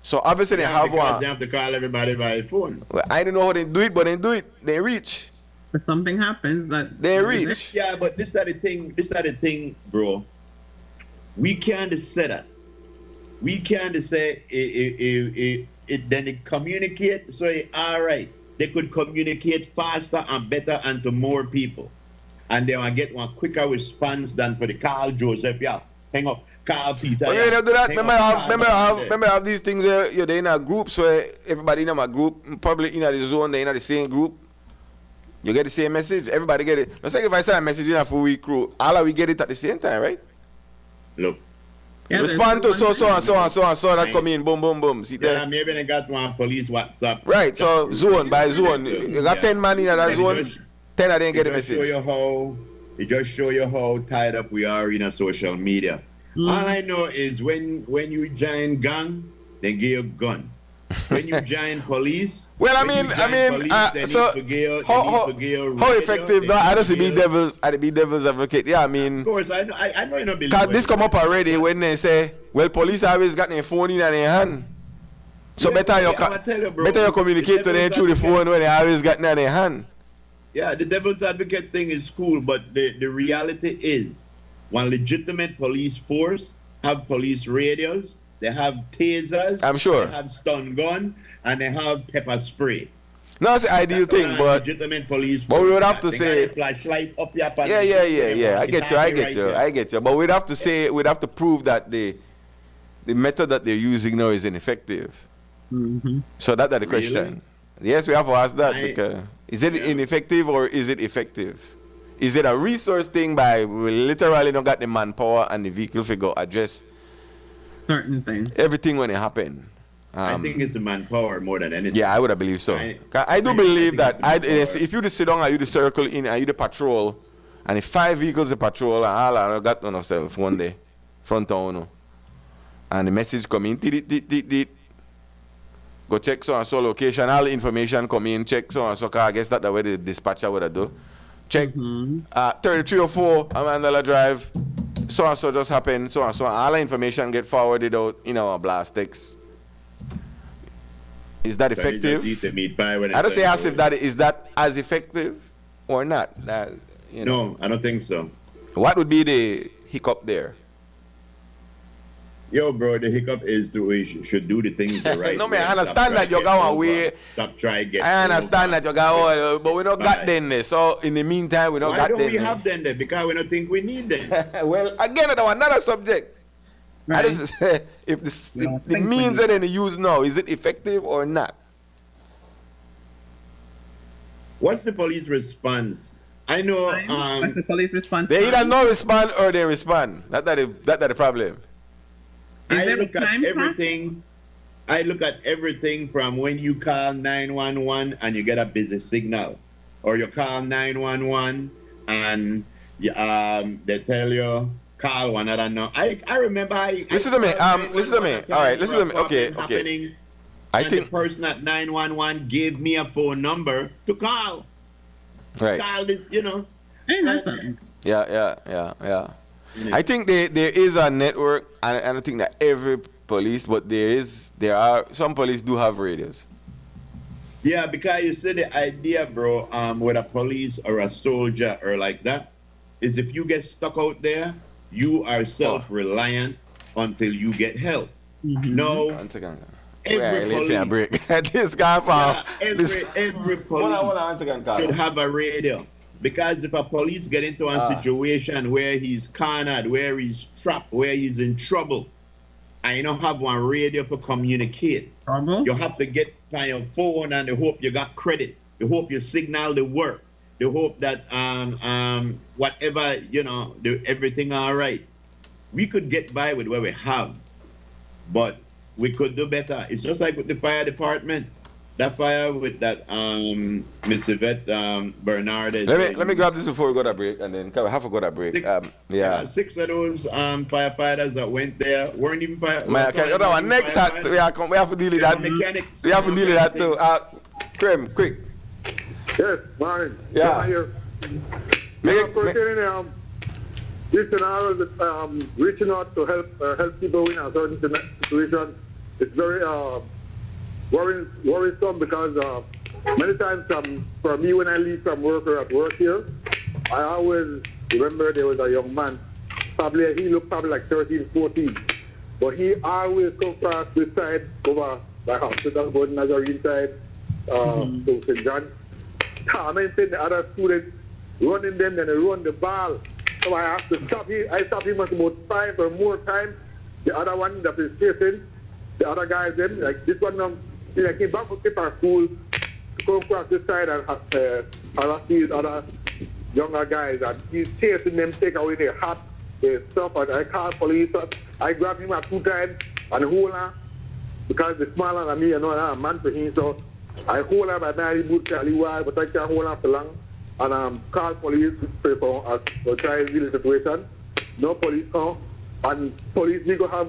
So obviously they have one. They have to call everybody by phone. Well, I don't know how they do it, but they do it. They reach. If something happens that they reach. Yeah, but this is the thing, bro. We can't say that. We can't say then they communicate, so all right. They could communicate faster and better and to more people. And they will get one quicker response than for the Carl Joseph. Yeah, hang up. Carl Peter. But you don't do that. Remember I have these things where you're in a group, so everybody in a group, probably in the zone, they're in the same group. You get the same message. Everybody get it. Let's say if I send a message in a full week crew, all of we get it at the same time, right? Look. Yeah, respond to so that come in, boom, boom, boom. See there? Maybe they got one police WhatsApp. Right, so zone by zone. You got 10 man in that zone, 10 of them get the message. It just show you how tied up we are in a social media. All I know is when you join gang, they give you a gun. When you join police, well, how effective? No, I don't see be devil's advocate. Yeah, I mean, of course, I know you know. Because this come up already when they say, well, police always got their phone in their hand. So better you communicate to them through the phone when they always got it in their hand. Yeah, the devil's advocate thing is cool, but the reality is, one legitimate police force have police radios. They have tasers. I'm sure. They have stun gun and they have pepper spray. No, it's the ideal thing, but legitimate police. but we would have to They say- got a flashlight up your yeah. I get you. But we'd have to prove that the method that they're using now is ineffective. So that's the question. Really? Yes, we have to ask that because is it ineffective or is it effective? Is it a resource thing by we literally don't got the manpower and the vehicle figure address Certain things. everything when it happen? I think it's a manpower more than anything. Yeah, I would have believed so. I do believe that if you just sit down and you just circle in and you the patrol, and if 5 vehicles the patrol and all I got on ourselves one day, front town, and the message come in, go check so and so location, all the information come in, check so and so, I guess that's the way the dispatcher would have do. Check 33 or 4, Amandala Drive, so and so just happened, so and so, all the information get forwarded out, a blast text. Is that So you effective? just eat the meat pie when I don't it's say as like, if that is that as effective or not. No, I don't think so. What would be the hiccup there? Yo, bro, the hiccup is the way you should do the things the right No, way. man, I Stop understand trying that to you're get going over. away. Stop trying to get I understand over. that you got but we don't got Right. them there. So in the meantime, we don't Why got don't them we there. have them there? Because we don't think we need them. Well, again, that's another subject. I Right. just say, if No, the means that they use now, is it effective or not? What's the police response? I know. What's the police response? They either time? no respond or they respond. That's the problem. Is I there a look at time clock? everything. I look at everything from when you call 911 and you get a busy signal, or you call 911 and they tell you call one. I don't know. I remember. Listen to me. Listen to me. All right. Listen to me. Okay. Happening, I and think the person at 911 gave me a phone number to call. right. Call this, Ain't that something? Yeah. I think there is a network, and I don't think that every police, but there are some police do have radios. Yeah, because you see the idea, bro, with a police or a soldier or like that, is if you get stuck out there, you are self-reliant until you get help. No, 1 second. every Wait, a police, break. This guy found. every Hold on, police 1 second, Carl. should have a radio. Because if a police get into a situation where he's cornered, where he's trapped, where he's in trouble, and you don't have one radio to communicate, Trouble? you have to get on your phone and they hope you got credit. They hope your signal they work. They hope that whatever, everything all right. We could get by with what we have, but we could do better. It's just like with the fire department. That fire with that Mr. Vet Bernard. Let me grab this before we go to break, and then we have to go to break. 6 of those firefighters that went there weren't even Next, we have to deal with that. Mechanics. We have to deal with that too. Krim, quick. Yes, morning. Yeah. Here. Make- Listen, I was reaching out to help people in a certain situation. It's very worrisome because many times for me when I leave from work or at work here, I always remember there was a young man, he looked probably like 13, 14, but he always come across this side over by hospital, going Nazarene side to St. John. I mean, the other students running them, then they run the ball. So I have to stop him. I stop him about 5 or more times. The other one that is chasing, the other guys, then like this one, he came back from our school to come across this side and harass these other younger guys, and he's chasing them, take away their hat, their stuff, and I called police. I grabbed him 2 times and hold him because the smaller than me, I'm a man for him, so I hold him at night, but I can't hold him for long. And call police to try to deal with the situation. No police come, and police need to have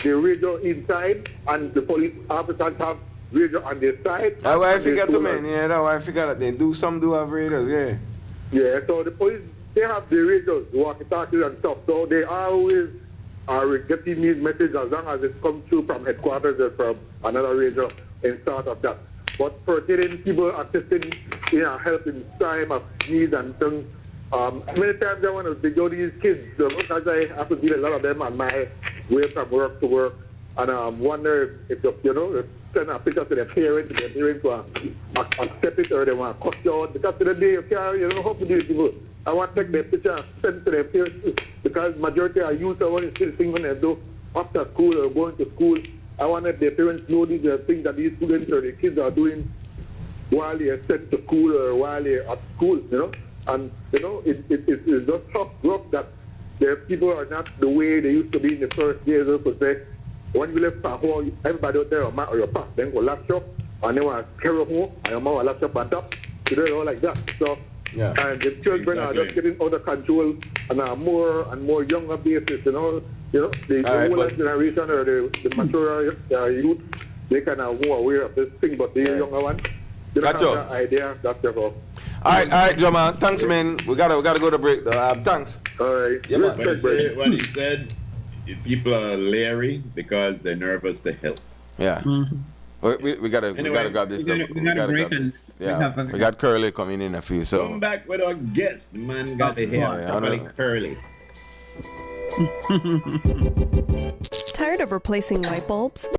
the radio inside, and the police officers have radio on their side. I figure to me, I figure that they do, some do have radios, yeah. Yeah, so the police, they have the radios, walkie-talkies and stuff, so they always are getting these messages as long as it comes through from headquarters or from another radio in sort of that. But for getting people assisting, helping time of needs and things, many times I want to video these kids because I have to deal a lot of them on my way from work to work, and wonder if send a picture to their parents will accept it or they want to cut you out. Because to the day you don't have to do it. People. I want to take their picture and send it to their parents because majority of youth are only still things when they do after school or going to school. I want their parents know these are things that these students or the kids are doing while they are sent to school or while they're at school, And, it's just rough that their people are not the way they used to be in the first days of the day. When you left for home, everybody out there, or your past, then go laptop, and they want to carry home, and your mom will laptop on top. You know, all like that. So, and the children are just getting out of control on a more and more younger basis, the older generation or the mature youth, they kind of more aware of this thing, but the younger one, they don't have that idea. That's your fault. All right, Joma. Thanks, man. We gotta go to break. Thanks. All right. Yeah, man. What he said, people are leery because they're nervous to help. Yeah. Mm-hmm. We gotta grab this. We gotta break grab this. Yeah. We got Curly coming in a few. So come back with our guest. Man got the hair. Curly. Tired of replacing light bulbs?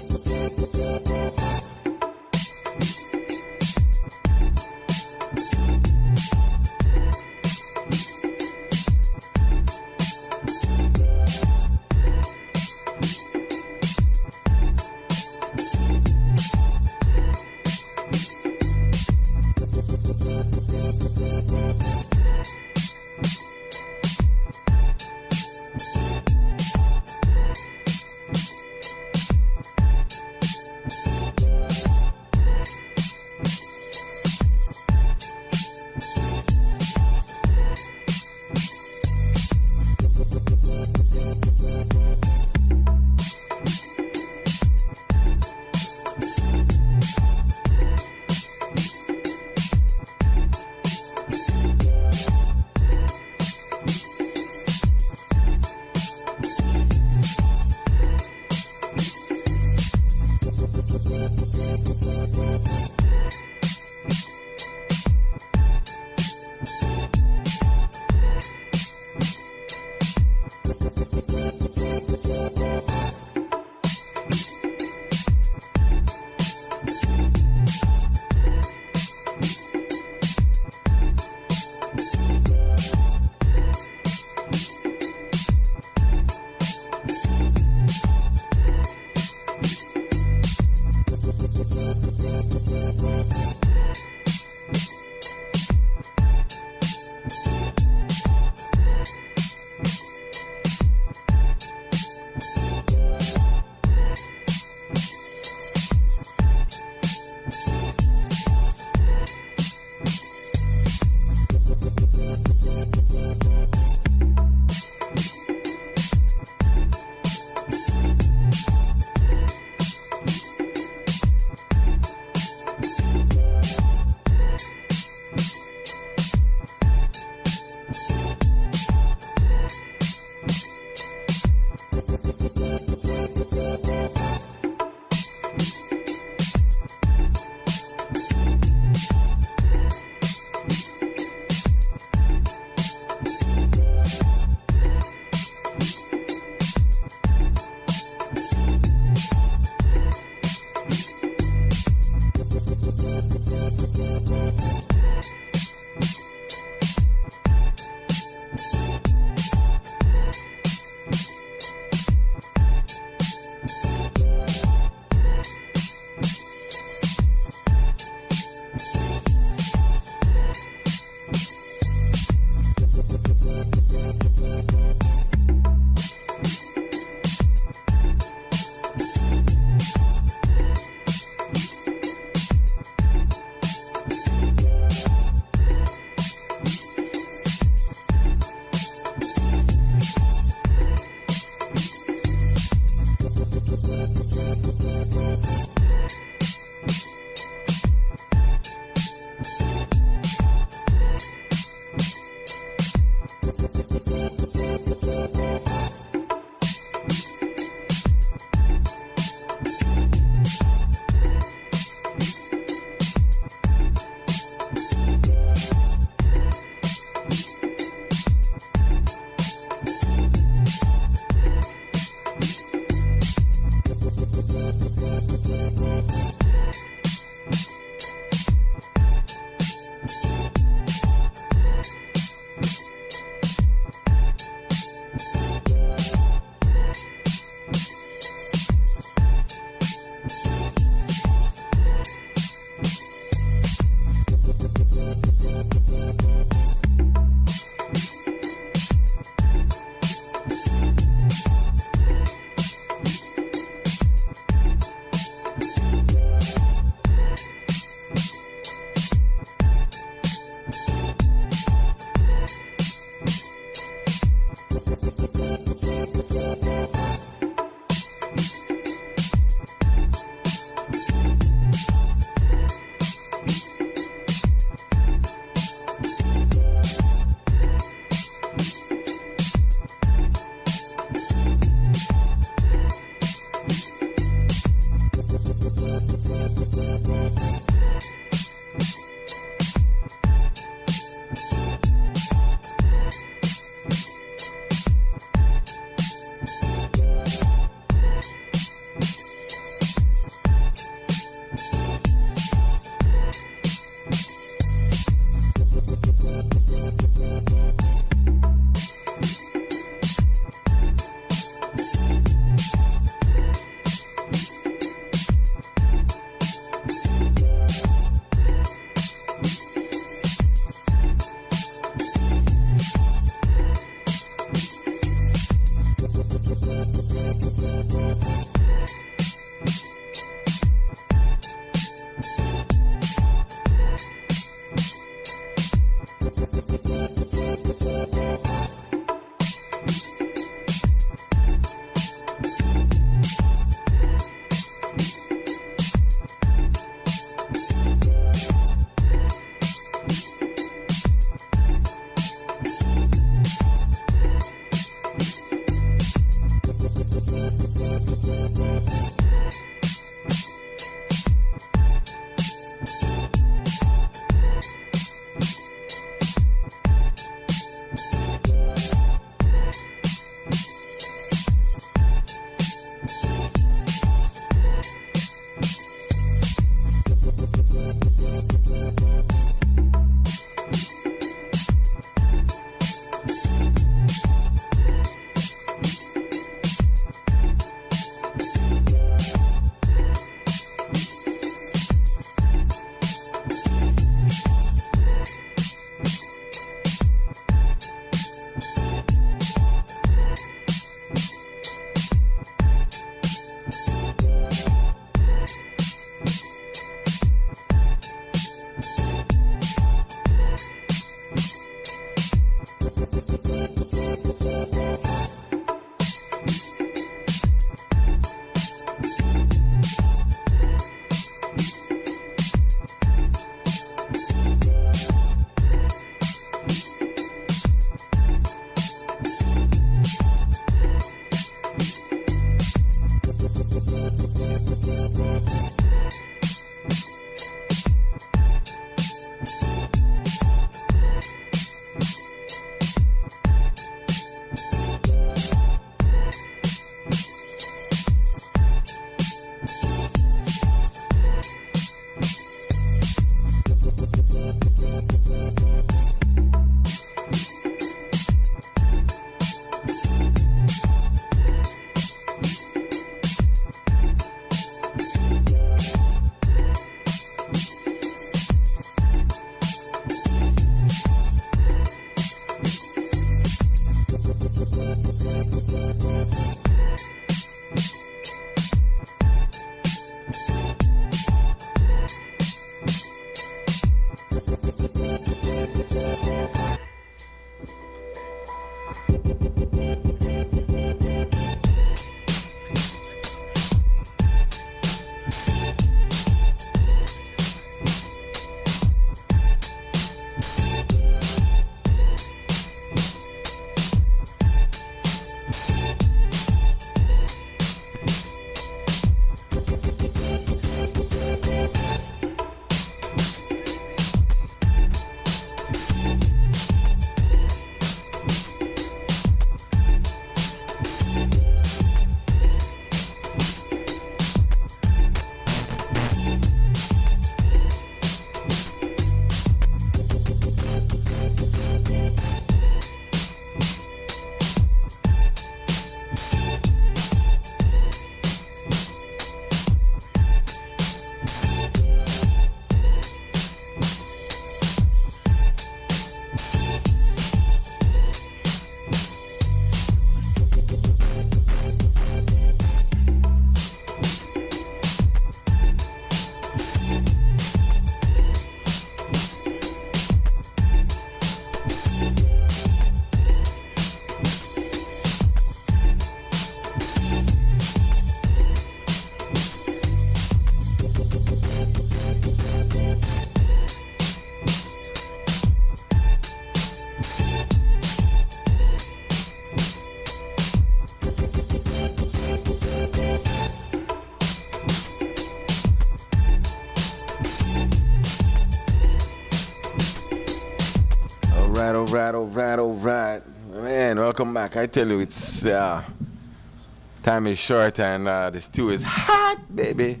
All right. Man, welcome back. I tell you, it's time is short and the stew is hot, baby.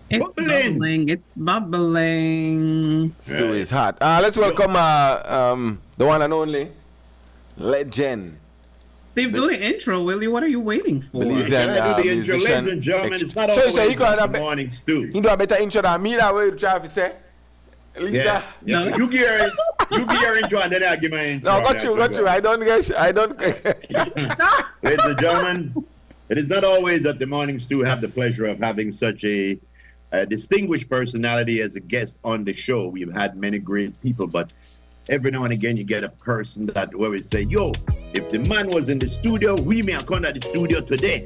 It's bubbling. It's bubbling. Stew is hot. Let's welcome the one and only legend. Steve, do the intro, Willie. What are you waiting for? Belize Can I do the intro, musician. ladies and gentlemen? It's not So always you got the morning stew. You do a better intro than me, that way you try to say. Lisa. Yeah. No. You give your intro and then I'll give my intro. No, got you. I don't. Ladies and gentlemen, it is not always that the morning stew have the pleasure of having such a distinguished personality as a guest on the show. We've had many great people, but every now and again you get a person that where we say, yo, if the man was in the studio, we may have come to the studio today.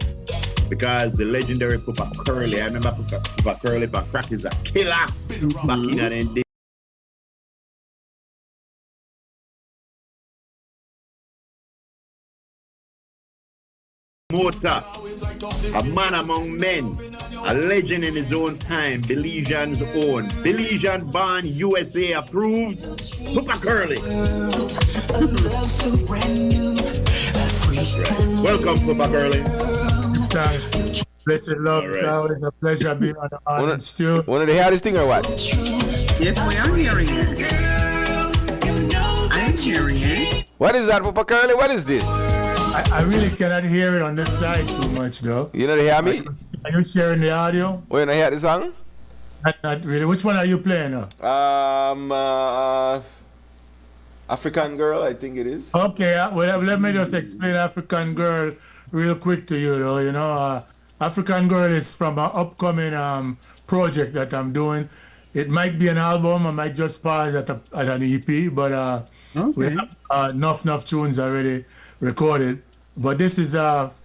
Because the legendary Papa Curly, I remember Papa Curly, but crack is a killer back in the day. Motor, a man among men, a legend in his own time, Belizean's own, Belizean born, USA approved, Papa Curly. That's right. Welcome, Papa Curly. Thanks. Blessed love. It's always a pleasure being on the morning stew. One of the hardest thing or what? Yes, we are hearing it. I'm hearing it. What is that, Papa Curly? What is this? I really cannot hear it on this side too much, though. You don't hear me? Are you sharing the audio? Oh, you don't hear the song? Not really. Which one are you playing now? African Girl, I think it is. Okay, well, let me just explain African Girl real quick to you, though. You know, African Girl is from an upcoming project that I'm doing. It might be an album. I might just pause at an EP, but we have enough tunes already recorded. But this is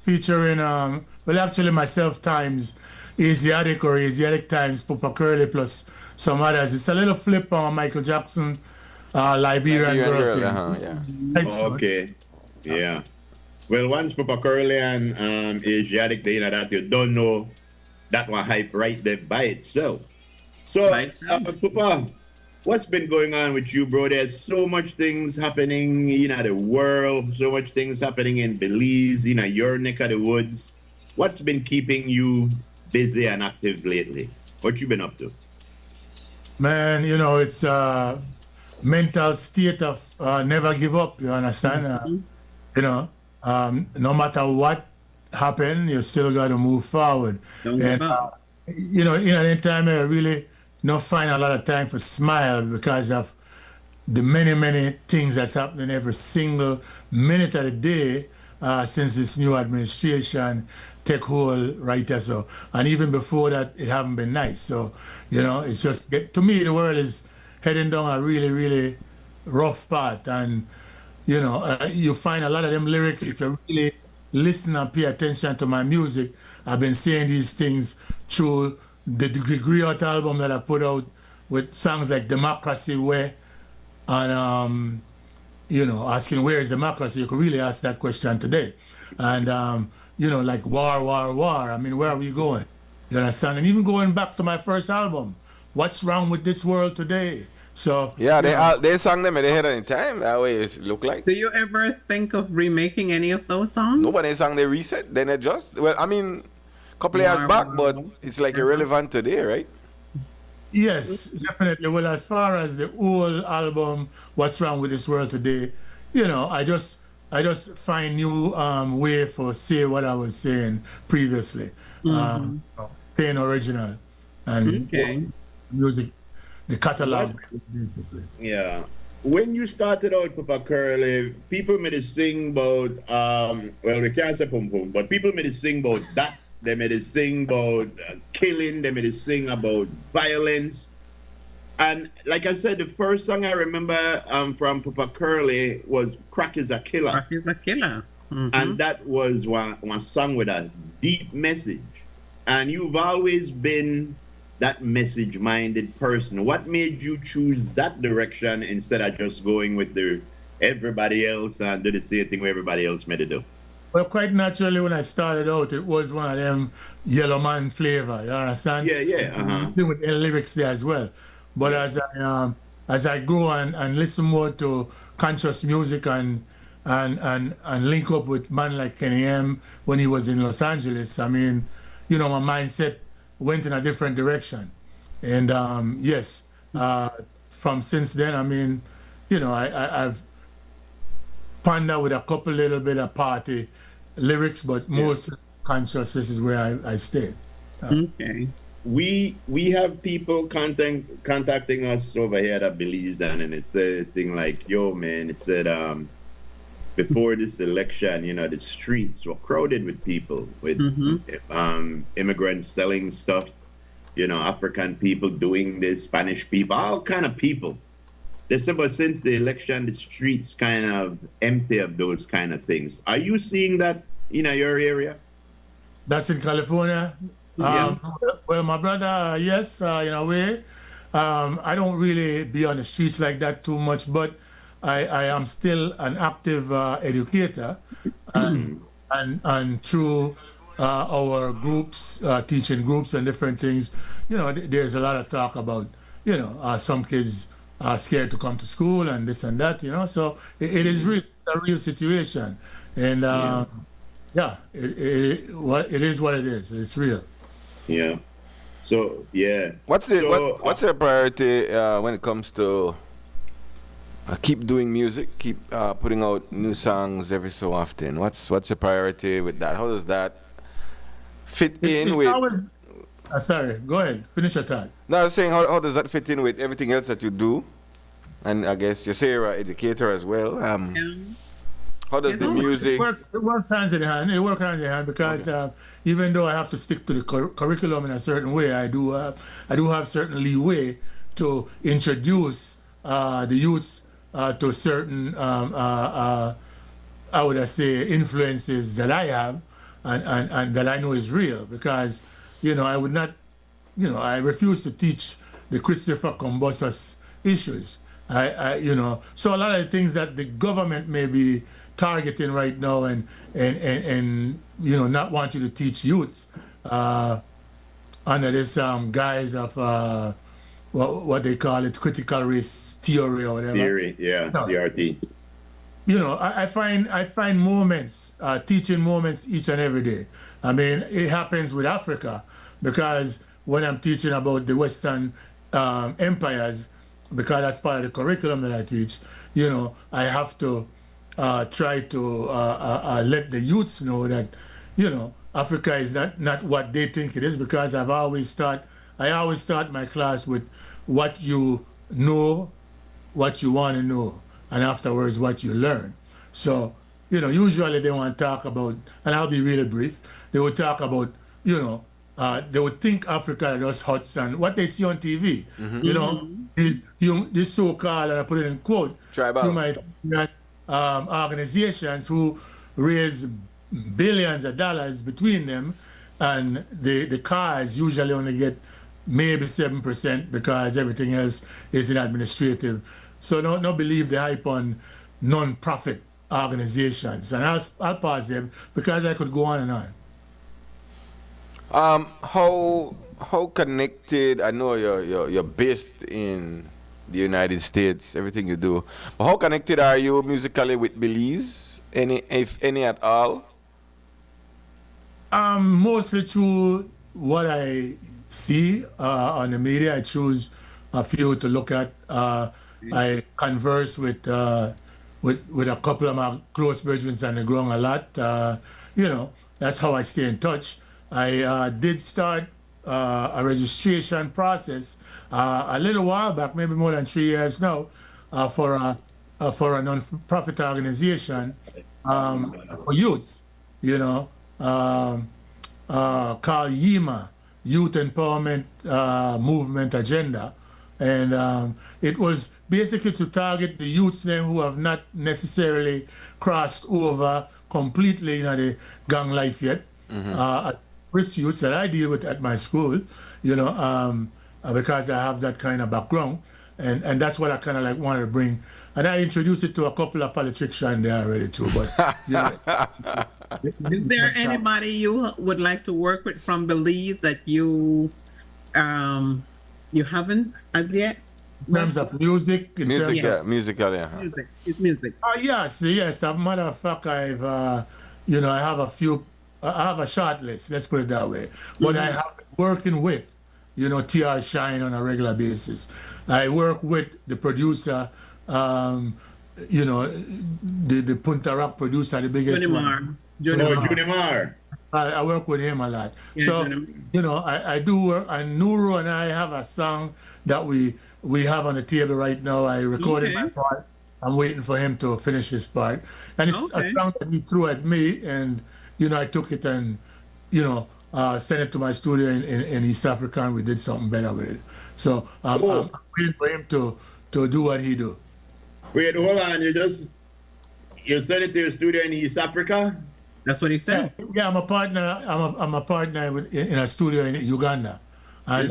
featuring, well, actually myself times Asiatic times Papa Curly plus some others. It's a little flip on Michael Jackson, Liberian Girl. Oh, okay. Yeah. Well, once Papa Curly and Asiatic, they know that you don't know that one hype right there by itself. So, Papa, what's been going on with you, bro? There's so much things happening in the world, so much things happening in Belize, your neck of the woods. What's been keeping you busy and active lately? What you been up to? Man, it's a mental state of never give up, you understand? No matter what happened, you still got to move forward. Don't give up. In any time I really not find a lot of time for smile because of the many things that's happening every single minute of the day since this new administration take hold right there. So, and even before that, it haven't been nice. So, it's just to me the world is heading down a really rough path, and you know, you find a lot of them lyrics, if you really listen and pay attention to my music. I've been saying these things through the Degree Out album that I put out with songs like Democracy Where, and you know, asking where is democracy. You could really ask that question today. And you know, like war, war, war. I mean, where are we going? You understand? And even going back to my first album, what's wrong with this world today? So Yeah, you know, they sang them and they had any time. That way it look like. Do you ever think of remaking any of those songs? Nobody sang they reset, then adjust. Well, I mean, couple of years back, but it's like irrelevant today, right? yes, definitely. Well, as far as the whole album, What's Wrong with This World Today, you know, I just find new way for say what I was saying previously. Staying original and Okay. music, the catalog, basically. Yeah. When you started out, Papa Curly, people made it sing about, well, they can't say pum pum, but people made it sing about that. They made it sing about killing. They made it sing about violence. And like I said, the first song I remember from Papa Curly was Crack is a Killer. Crack is a Killer. And that was one song with a deep message. And you've always been that message-minded person. What made you choose that direction instead of just going with the everybody else and do the same thing where everybody else made it do? Well, quite naturally, when I started out, it was one of them Yellow Man flavor. You understand? Yeah. With the lyrics there as well. But as I go and listen more to conscious music and link up with man like Kenny M when he was in Los Angeles, I mean, you know, my mindset went in a different direction. And yes, from since then, I mean, you know, I've pondered with a couple little bit of party lyrics, but most conscious, this is where I stay. Okay. We have people contacting us over here at Belize, and it said thing like, yo man, it said before this election, you know, the streets were crowded with people, with immigrants selling stuff, you know, African people doing this, Spanish people, all kind of people. They said, but since the election, the streets kind of empty of those kind of things. Are you seeing that in your area? That's in California? Yeah. Well, my brother, yes, in a way. I don't really be on the streets like that too much, but I am still an active educator, and through our groups, teaching groups and different things, you know, there's a lot of talk about, you know, some kids are scared to come to school and this and that, you know, so it is really a real situation. And it is what it is. It's real. Yeah. So yeah. What's the priority when it comes to keep doing music, keep putting out new songs every so often? What's your priority with that? How does that fit in with? Sorry, go ahead. Finish your thought. No, I was saying, how does that fit in with everything else that you do? And I guess you say you're an educator as well. How does the music? It works hand in hand. It works hand in hand because even though I have to stick to the curriculum in a certain way, I do have certain leeway to introduce the youths to certain how would I say influences that I have and that I know is real, because you know I would not, you know, I refuse to teach the Christopher Columbus issues. I you know, so a lot of the things that the government may be targeting right now and you know not want you to teach youths under this guise of what they call it, critical race theory or whatever. Theory, yeah, No. CRT. You know, I find moments, teaching moments each and every day. I mean, it happens with Africa because when I'm teaching about the Western empires, because that's part of the curriculum that I teach, you know, I have to try to let the youths know that, you know, Africa is not what they think it is, because I always start my class with what you know, what you want to know, and afterwards what you learn. So, you know, usually they want to talk about, and I'll be really brief, they would talk about, you know, they would think Africa is huts and what they see on TV. You know, this so-called, and I put it in quote, Tribal. you might organizations who raise billions of dollars between them, and the cars usually only get maybe 7% because everything else is in administrative. So don't believe the hype on non-profit organizations. And I'll pause them because I could go on and on. How connected? I know you're based in the United States. Everything you do, but how connected are you musically with Belize? If any at all? Mostly through what I see on the media. I choose a few to look at. I converse with a couple of my close brethren on the ground a lot. That's how I stay in touch. I did start a registration process a little while back, maybe more than 3 years now, for a non-profit organization for youths. Called YEMA, Youth Empowerment Movement Agenda. And it was basically to target the youths then who have not necessarily crossed over completely the gang life yet. Risk youths that I deal with at my school, because I have that kind of background. And that's what I kind of like wanted to bring. And I introduced it to a couple of politicians there already too. But is there anybody you would like to work with from Belize that you haven't as yet? In terms of music, Musically, yeah. Music. It's music. Yes. As a matter of fact, I have a short list. Let's put it that way. But I have been working with, TR Shine on a regular basis. I work with the producer, the Punta Rock producer, the biggest one. Junimar. I work with him a lot. Yeah, so, I do work, and Nuru and I have a song that we have on the table right now. I recorded my part. I'm waiting for him to finish his part. And it's a song that he threw at me, and, I took it and, sent it to my studio in East Africa, and we did something better with it. So I'm waiting for him to do what he do. Wait, hold on. You sent it to your studio in East Africa? That's what he said. Yeah, I'm a partner. I'm a partner in a studio in Uganda. And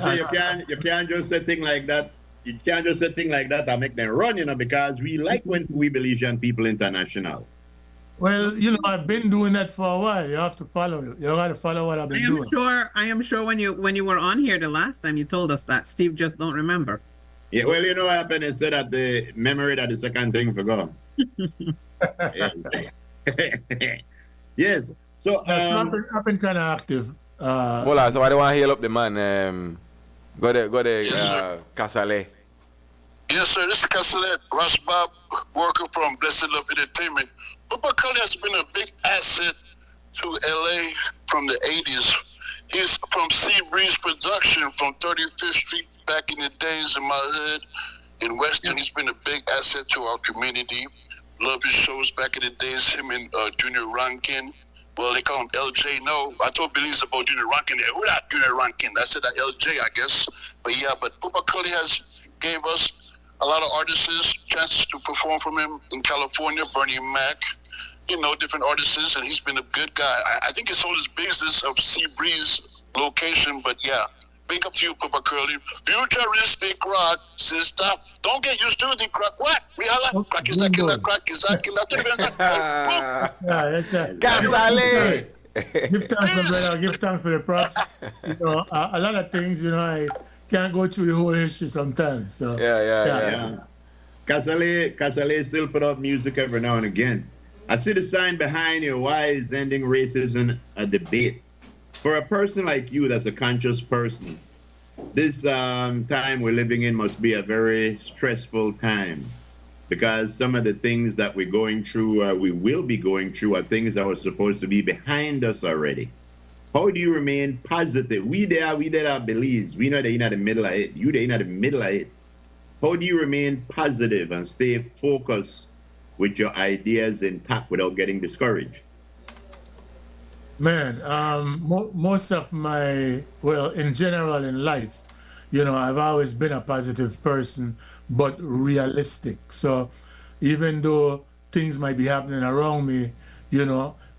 you can't just say thing like that. You can't just say thing like that and make them run, because we like when we Belizean people international. Well, I've been doing that for a while. You have to follow it. You got to follow what I've been doing. I am sure when you were on here the last time you told us that. Steve just don't remember. Yeah, well, what happened is that the memory that the second thing forgot. Yes. So I've been kind of active. Well, so I don't want to heal up the man. Go to Casale. Yes, sir. This is Casale, Rush Bob, worker from Blessed Love Entertainment. Papa Cully has been a big asset to LA from the 80s. He's from Sea Breeze Production from 35th Street back in the days in my hood in Weston. He's been a big asset to our community. Love his shows back in the days, him and Junior Rankin. Well, they call him LJ. No, I told Belize about Junior Rankin there. Who that Junior Rankin? I said that LJ, I guess. But yeah, Papa Cully gave us a lot of artists chances to perform from him in California, Bernie Mac, different artists, and he's been a good guy. I think he sold his business of Sea Breeze location, but yeah, big up to you, Papa Curly. Futuristic rock, sister. Don't get used to the crack. What? Rihala? Crack is a killer, crack is a killer. Yeah, that's it. Casale! Give thanks, my brother. Give thanks for the props. A lot of things, I can't go through the whole history sometimes. So Yeah. Casale still put out music every now and again. I see the sign behind you. Why is ending racism a debate? For a person like you that's a conscious person, this time we're living in must be a very stressful time, because some of the things that we're going through, we will be going through, are things that were supposed to be behind us already. How do you remain positive? We there are Belize. We know that you're not in the middle of it. You there, you're not in the middle of it. How do you remain positive and stay focused with your ideas intact without getting discouraged? Man, most of in general in life, I've always been a positive person, but realistic. So even though things might be happening around me,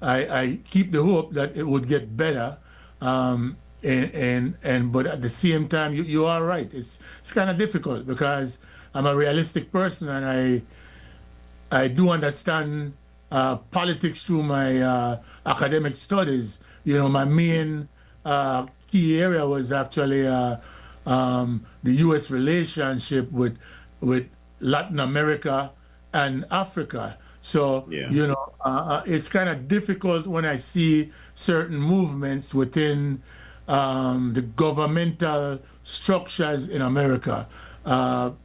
I keep the hope that it would get better. But at the same time, you are right. It's kind of difficult because I'm a realistic person, and I do understand politics through my academic studies. My main key area was actually the U.S. relationship with Latin America and Africa. So, it's kind of difficult when I see certain movements within the governmental structures in America, and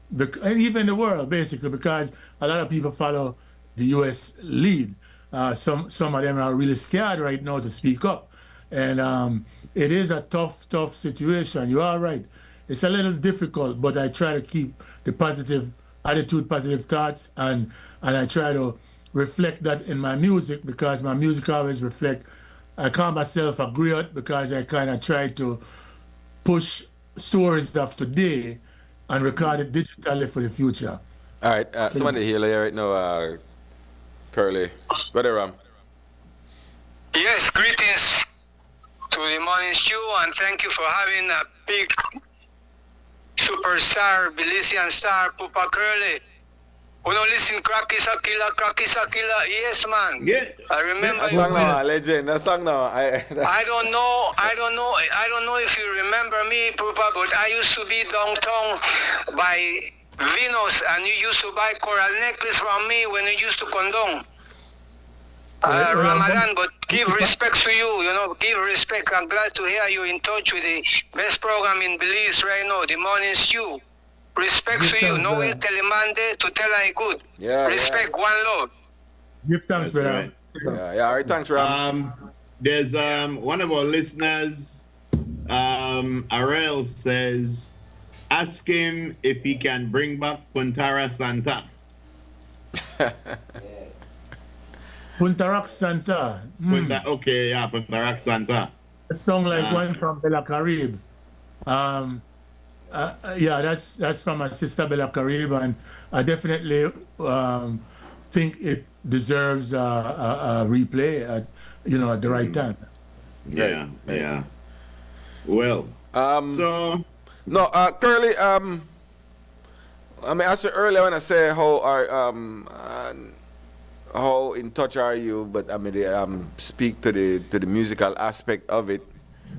even the world, basically, because a lot of people follow the U.S. lead. Some of them are really scared right now to speak up. And it is a tough situation. You are right. It's a little difficult, but I try to keep the positive attitude, positive thoughts, and I try to reflect that in my music, because my music always reflect. I call myself a griot because I kind of try to push stories of today and record it digitally for the future. All right, somebody here right now, Curly. Go there, Ram. Yes, greetings to the Morning Stew, and thank you for having a big superstar, Belizean star, Pupa Curly. When I listen, crack is a killer, yes, man. Yeah. I remember That you. song now, legend. That song now. I don't know if you remember me, Pupa, but I used to be downtown by Venus, and you used to buy coral necklace from me when you used to condone. Ramadan, but give respect to you, give respect. I'm glad to hear you in touch with the best program in Belize right now, the Morning Stew. Respect to you. No will telemande to tell I good. Yeah. Respect, one love. Give thanks, brother. Right. Yeah. All right. Thanks, Ram. There's one of our listeners, Arel says, ask him if he can bring back Puntara Santa. Puntarak Santa. Okay, yeah, Puntarak Santa. A song like one from Bella Carib. Yeah, that's from my sister Bella Carib, and I definitely think it deserves a replay at the right time. Yeah. Well, so no, Curly. I mean, I said earlier when I say how in touch are you, but I mean, speak to the musical aspect of it.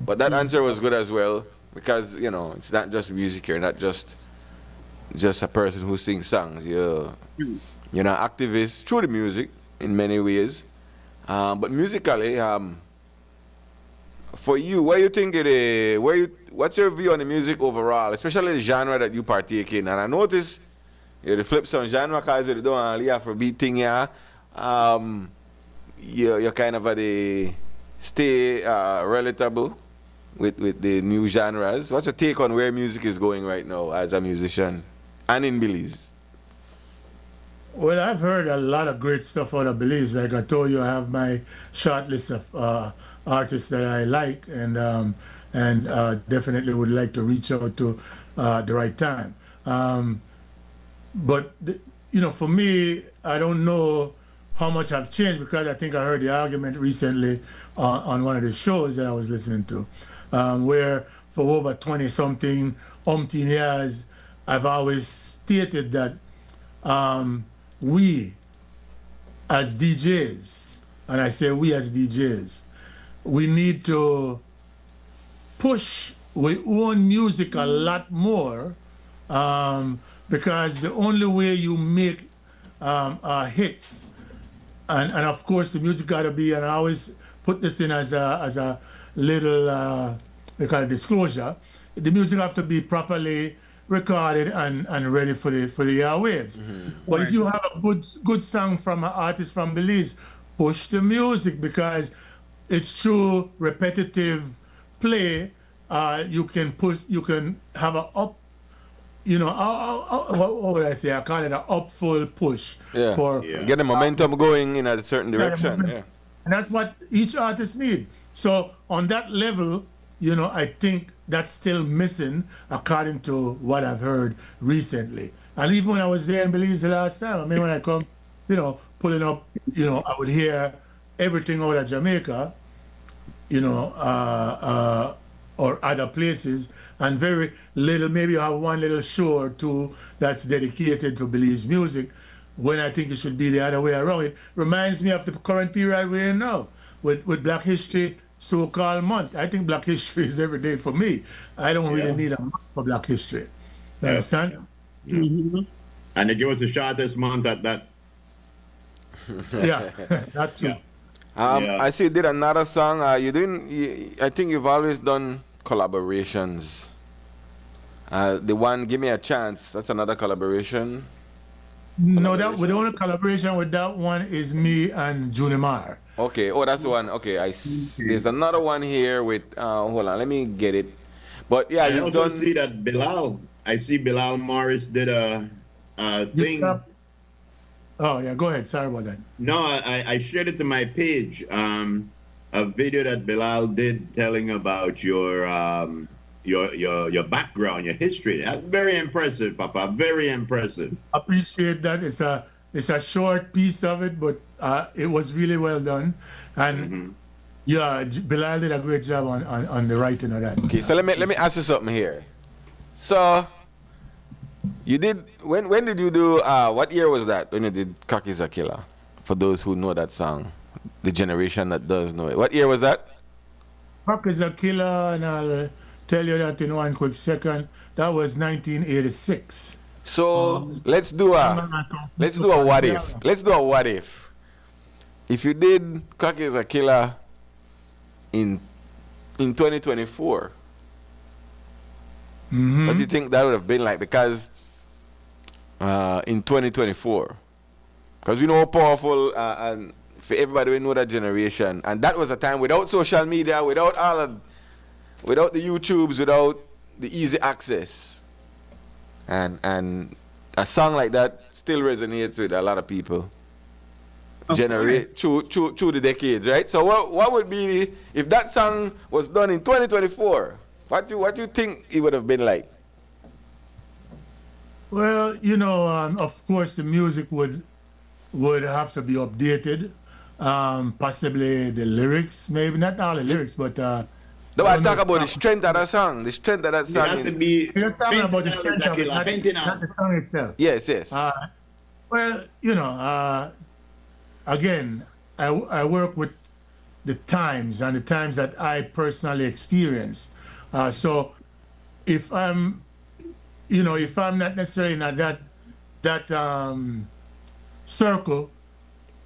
But that answer was good as well, because it's not just music. You're not just a person who sings songs. You're an activist through the music in many ways. But musically, for you, what you think it is? What's your view on the music overall, especially the genre that you partake in? And I notice the flip some genre because you don't want to Afrobeat thing, yeah. You're kind of stay relatable with the new genres. What's your take on where music is going right now as a musician and in Belize? Well, I've heard a lot of great stuff out of Belize. Like I told you, I have my short list of artists that I like, and definitely would like to reach out to the right time. But for me, I don't know how much I've changed, because I think I heard the argument recently on one of the shows that I was listening to, where for over 20-something, umpteen years, I've always stated that we as DJs, and I say we as DJs, we need to push our own music a lot more, because the only way you make hits, and of course the music got to be, and I always put this in as a little we call it disclosure, the music have to be properly recorded and ready for the airwaves. But if you have a good song from an artist from Belize, push the music, because it's through repetitive play you can have a up, what would I say? I call it an upfull push for get the momentum going in a certain direction. Yeah. And that's what each artist need. So on that level, I think that's still missing, according to what I've heard recently. And even when I was there in Belize the last time, when I come, pulling up, I would hear everything out of Jamaica, or other places, and very little, maybe you have one little show or two that's dedicated to Belize music, when I think it should be the other way around. It reminds me of the current period we're in now, with Black History so-called month. I think Black History is every day for me. I don't really need a month for Black History. You understand? Mm-hmm. And it was the shortest month at that. Yeah, that's true. Yeah. I see you did another song. I think you've always done collaborations. The one, Give Me a Chance, that's another collaboration. No, the only collaboration with that one is me and Junimar. Okay, oh, that's the one. Okay, there's another one here with, hold on, let me get it. But yeah, I you've also done. see that I see Bilal Morris did a thing. Oh, yeah, go ahead. Sorry about that. No, I shared it to my page. A video that Bilal did telling about your background, your history. That's very impressive, Papa. Very impressive. Appreciate that. It's a short piece of it, but it was really well done. And yeah, Bilal did a great job on the writing of that. Okay, so let me ask you something here. So you did when did you do what year was that when you did Cock is a Killer? For those who know that song, the generation that does know it. What year was that? Cock is a Killer, and I'll tell you that in one quick second. That was 1986. So let's do a what if. Let's do a what if. If you did Cock is a Killer in 2024. Mm-hmm. What do you think that would have been like? Because in 2024, because we know how powerful and for everybody we know that generation, and that was a time without social media, without the YouTubes, without the easy access, and a song like that still resonates with a lot of people. Generate through the decades, right? So what would be if that song was done in 2024? What do you think it would have been like? Well, of course, the music would have to be updated. Possibly the lyrics, maybe not all the lyrics, but. No, I talk about the strength of that song. The strength of that song. It has to be. You're talking about the strength of it, not the song itself. Yes, yes. Well, again, I work with the times and the times that I personally experience. So if I'm not necessarily in that circle,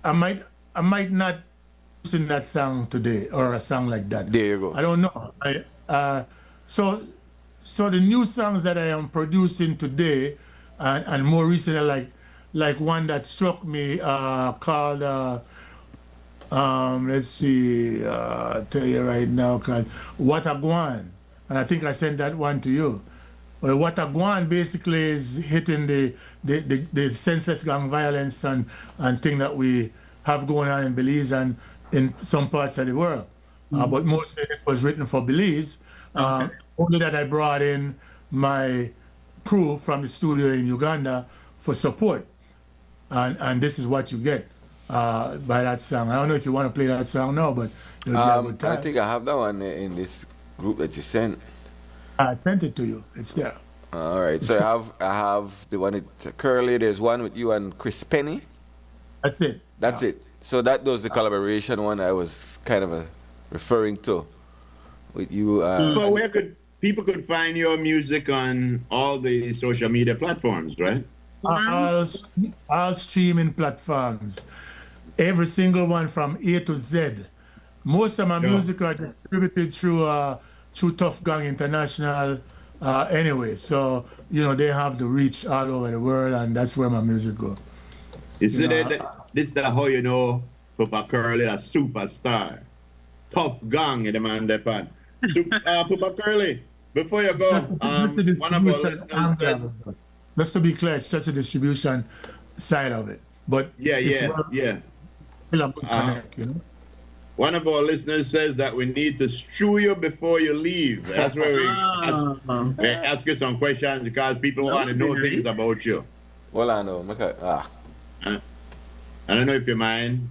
I might not sing that song today or a song like that. There you go. I don't know. So the new songs that I am producing today, and more recently, like one that struck me called. Let's see. Tell you right now, called What a Guan. And I think I sent that one to you. Well, what a guan basically is hitting the senseless gang violence and thing that we have going on in Belize and in some parts of the world. But mostly this was written for Belize. Only that I brought in my crew from the studio in Uganda for support. And this is what you get by that song. I don't know if you want to play that song now, but it'll be a good time. I think I have that one in this group that you sent. I sent it to you. It's there. All right. So I have the one with Curly. There's one with you and Chris Penny. That's it. That's it. So that was the collaboration one I was kind of referring to with you. But where could people find your music on all the social media platforms, right? All streaming platforms. Every single one from A to Z. Most of my music are distributed through Tough Gang International anyway. So, they have the reach all over the world, and that's where my music goes. This is how you know Papa Curly, a superstar. Tough Gang, the man Depan. Papa Curly, before you go, one of our listeners said... Just to be clear, it's just a distribution side of it. But yeah. Connect, One of our listeners says that we need to strew you before you leave. That's where we ask you some questions because people want to know things about you. Well, I know. I don't know if you mind.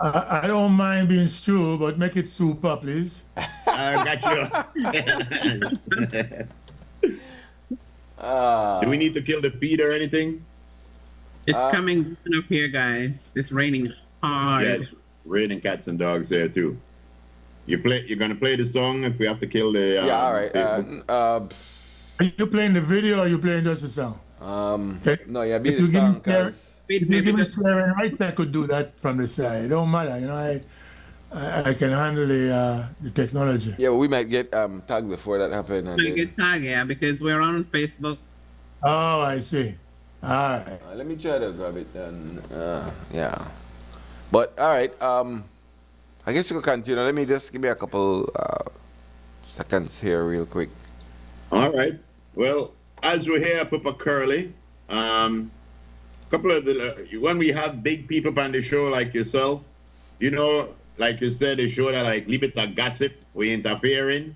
I don't mind being stew, but make it super, please. I got you. Do we need to kill the feed or anything? It's coming up here, guys. It's raining hard. Yes, raining cats and dogs there too. You're gonna play the song if we have to kill the. All right. Are you playing the video or are you playing just the song? No, yeah, be If the you give song. me share- 'Cause if you give me sharing rights, I could do that from the side. It don't matter, you know. I can handle the technology. yeah, but we might get tagged before that happens. And Pretty then, good tag, yeah, because we're on Facebook. Oh, I see. All right. let me try to grab it. And yeah, but all right. I guess you can continue. Let me just give me a couple seconds here, real quick. All right. Well, as we're here, Papa Curly, couple of when we have big people on the show like yourself, you know, like you said, the show that like leave it to gossip, we interfering,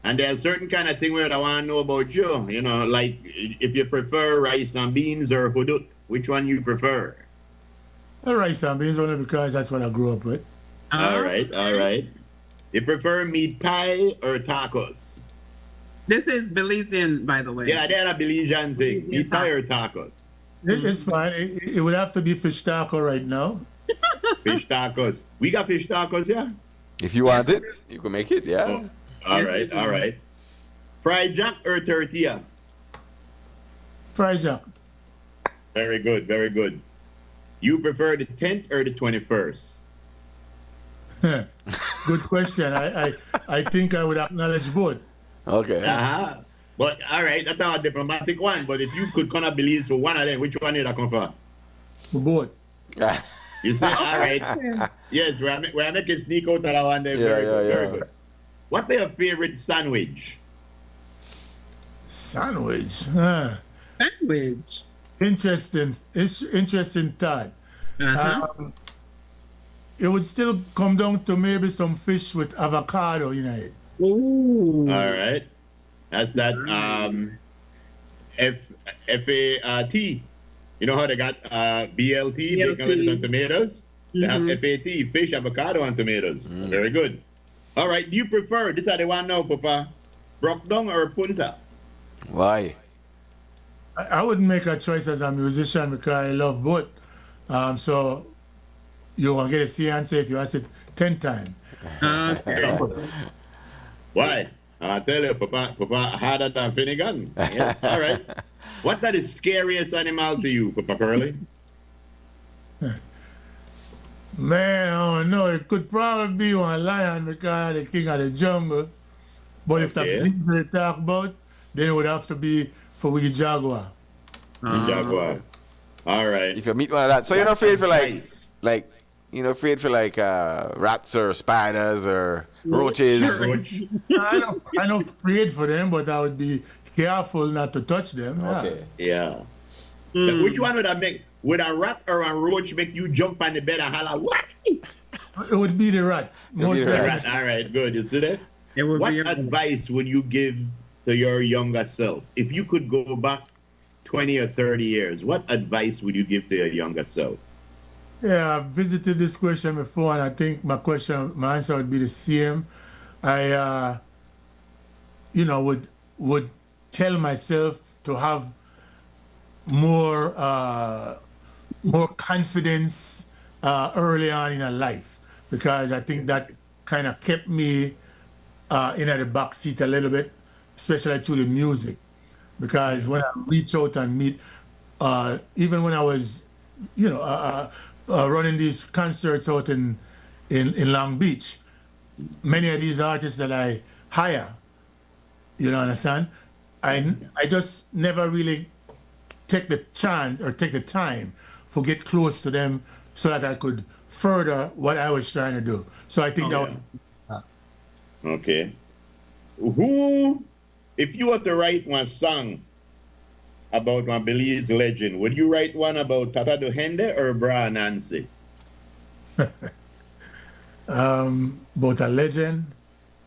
and there's certain kind of thing where I want to know about you. You know, like if you prefer rice and beans or hudut, which one you prefer? Well, rice and beans only because that's what I grew up with. All right, all right. You prefer meat pie or tacos? This is Belizean, by the way. Yeah, they're a Belizean thing. Meat pie or tacos? It's fine. It would have to be fish taco right now. Fish tacos. We got fish tacos, yeah? If you want it, you can make it. Yeah. Oh, all right, all right. Fried jack or tortilla? Fried jack. Very good, very good. You prefer the 10th or the 21st? Good question. I think I would acknowledge both. Okay. Uh-huh. But all right, that's a diplomatic one. But if you could kind of believe for one of them, which one you come for? For both. You say, all right. Yes, we're making sneak out of that one there. Very good, very good. What's your favorite sandwich? Sandwich. Sandwich. Interesting thought. It would still come down to maybe some fish with avocado in it. Ooh. All right. That's that FAT. You know how they got BLT, bacon, lettuce, and tomatoes? They have FAT, fish, avocado, and tomatoes. Very good. All right. Do you prefer, this is the one now, Papa, Brockdong or Punta? Why? I wouldn't make a choice as a musician because I love both. So you won't get a C answer if you ask it 10 times. Okay. Why? I tell you, Papa harder than Finnegan. Yes. All right. What that is scariest animal to you, Papa Curly? Man, I don't know. It could probably be one lion because the king of the jungle. But if the people they talk about, then it would have to be for we jaguar. Jaguar. All right. If you meet one of that, so you're not afraid for like you know, afraid for like rats or spiders or roaches. I'm not afraid for them, but I would be careful not to touch them. Okay. Yeah. Which one would I make? Would a rat or a roach make you jump on the bed and holler, what? It would be the rat. Most The rat. All right, good. You see that? What advice would you give to your younger self? If you could go back 20 or 30 years, what advice would you give to your younger self? Yeah, I've visited this question before, and I think my answer would be the same. I, would tell myself to have more confidence early on in a life, because I think that kind of kept me in the back seat a little bit, especially through the music. Because when I reach out and meet, even when I was, running these concerts out in Long Beach, many of these artists that I hire, you know, understand? I just never really take the chance or take the time to get close to them so that I could further what I was trying to do. So I think Okay. Who, if you were to write one song about one Belize legend, would you write one about Tata Duhende or Bra Nancy? About a legend.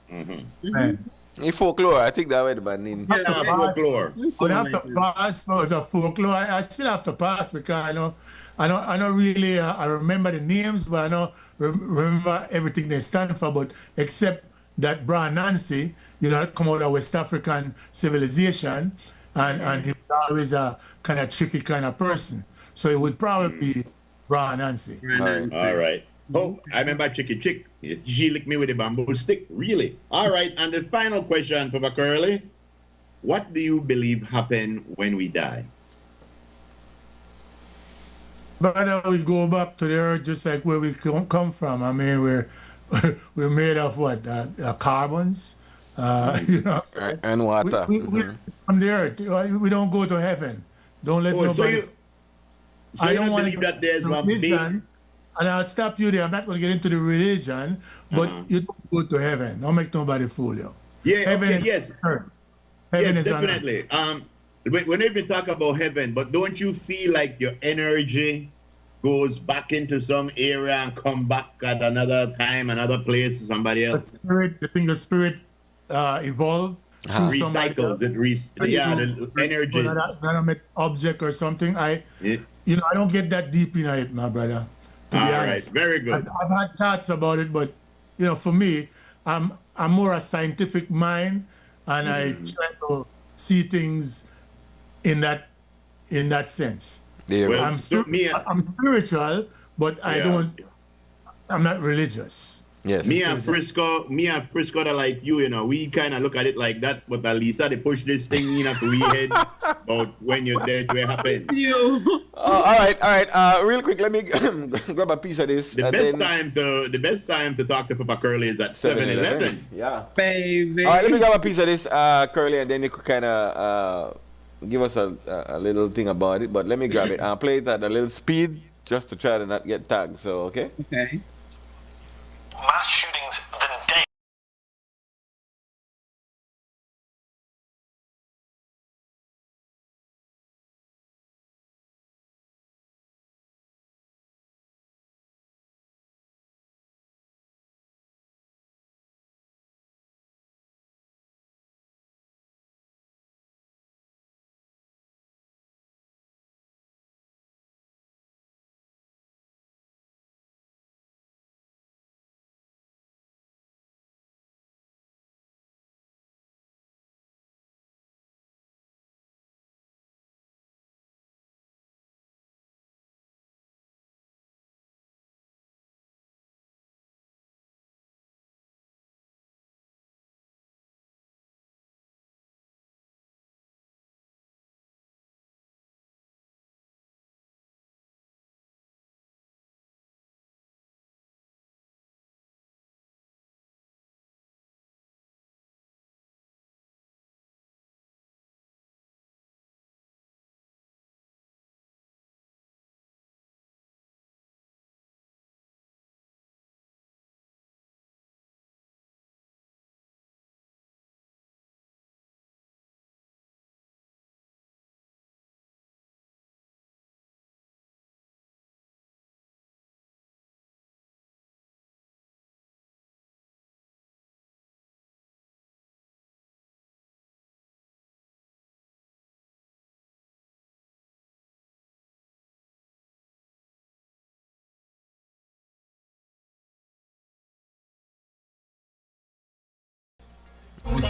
Man. In folklore, I think that way the band name. Folklore. I have to pass for the folklore. I still have to pass because I don't really I remember the names, but I don't remember everything they stand for. But except that Brian Nancy, come out of West African civilization, and he was always a kind of tricky kind of person. So it would probably be Brian Nancy. All right. Oh, I remember Chicky Chick. She licked me with a bamboo stick. Really? All right. And the final question, Papa Curly. What do you believe happened when we die? But we go back to the earth just like where we come from. I mean, we're made of what? Carbons, and water. We from the earth. We don't go to heaven. Don't let nobody. So you don't believe that there's one big... And I'll stop you there. I'm not going to get into the religion, but you don't go to heaven. Don't make nobody fool you. Yeah, heaven okay, yes. Heaven yes, is definitely. Whenever you talk about heaven, but don't you feel like your energy goes back into some area and come back at another time, another place, somebody else? The spirit evolve through recycles it. The energy. Inanimate object or something. I don't get that deep in it, my brother. To be honest. Right, very good. I've had thoughts about it, but for me, I'm more a scientific mind, and I try to see things in that sense. Well, I'm spiritual, but I'm not religious. Yes. Me and Frisco, that like you, we kind of look at it like that, but at least they push this thing in after we head about when you're dead, what happened. All right. Real quick, let me grab a piece of this. The best time to talk to Papa Curly is at 7-Eleven. Yeah. Baby. All right, let me grab a piece of this, Curly, and then you could kind of give us a little thing about it. But let me grab it. I'll play it at a little speed just to try to not get tagged. So, okay? Okay. Mass shootings the day.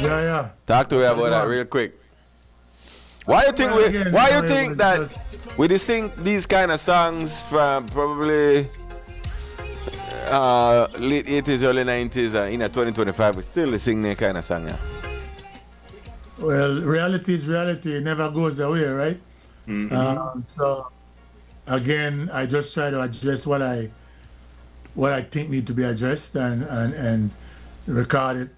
Yeah. Talk to me about that real quick. Why you think that we sing these kind of songs from probably late 80s, early 90s, in 2025, we still sing that kind of song, yeah? Well, reality is reality. It never goes away, right? So, again, I just try to address what I think need to be addressed and record it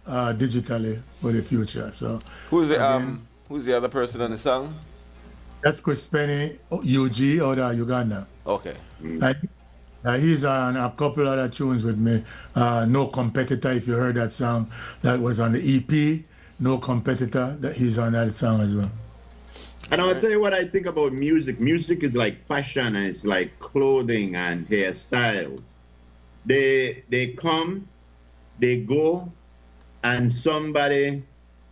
digitally for the future. So who's the other person on the song? That's Chris Penny, UG out of Uganda. Okay. He's on a couple other tunes with me. No Competitor, if you heard that song, that was on the EP. No Competitor, that he's on that song as well. And I'll tell you what I think about music. Music is like fashion, and it's like clothing and hairstyles. They come, they go, and somebody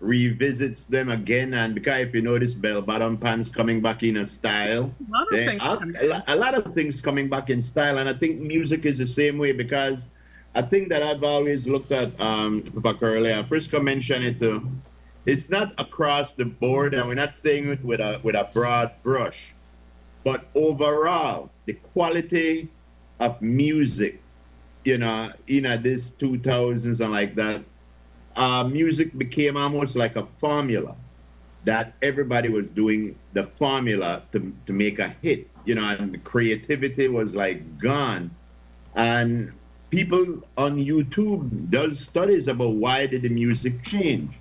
revisits them again, and because if you notice, bell-bottom pants coming back in a style. A lot of things coming back in style, and I think music is the same way, because I think that I've always looked at back earlier. Frisco mentioned it too. It's not across the board, and we're not saying it with a broad brush, but overall, the quality of music, you know, in this 2000s and like that, music became almost like a formula that everybody was doing the formula to make a hit, you know, and the creativity was like gone. And people on YouTube does studies about why did the music change.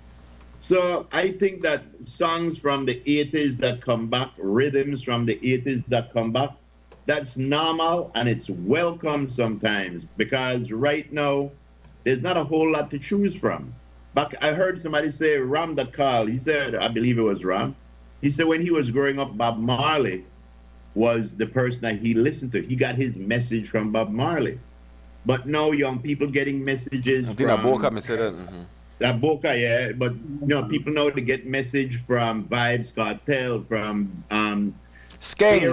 So I think that songs from the 80s that come back, rhythms from the 80s that come back, that's normal and it's welcome sometimes, because right now there's not a whole lot to choose from. But I heard somebody say, Ram the Call, he said, I believe it was Ram, he said when he was growing up, Bob Marley was the person that he listened to. He got his message from Bob Marley. But now young people getting messages I think from... Boca said that. That Boca, yeah, but you know, people know to get message from Vibes Cartel, from Skeng,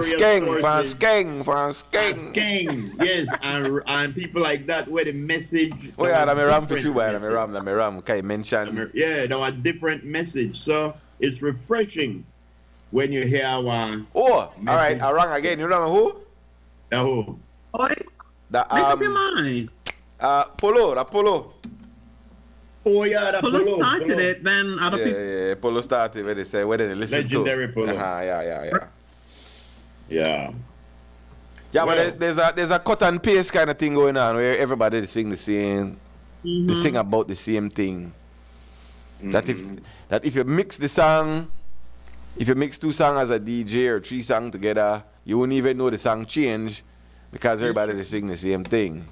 yes, and people like that, where the message. Oh yeah, I'm a ram for you, I'm a ram. Okay, mention. Yeah, there was a different message, so it's refreshing when you hear one. Oh, all right, I rang again. You remember who? Who? Make up your mind. Polo. Oh yeah, that Polo started it, then other people. Yeah, Polo started where they say whether they listen Legendary to. Polo. Yeah, but there's a cut and paste kind of thing going on where everybody sing the same, they sing about the same thing. That if you mix the song, if you mix two songs as a DJ or three songs together, you won't even know the song change because everybody is sing the same thing,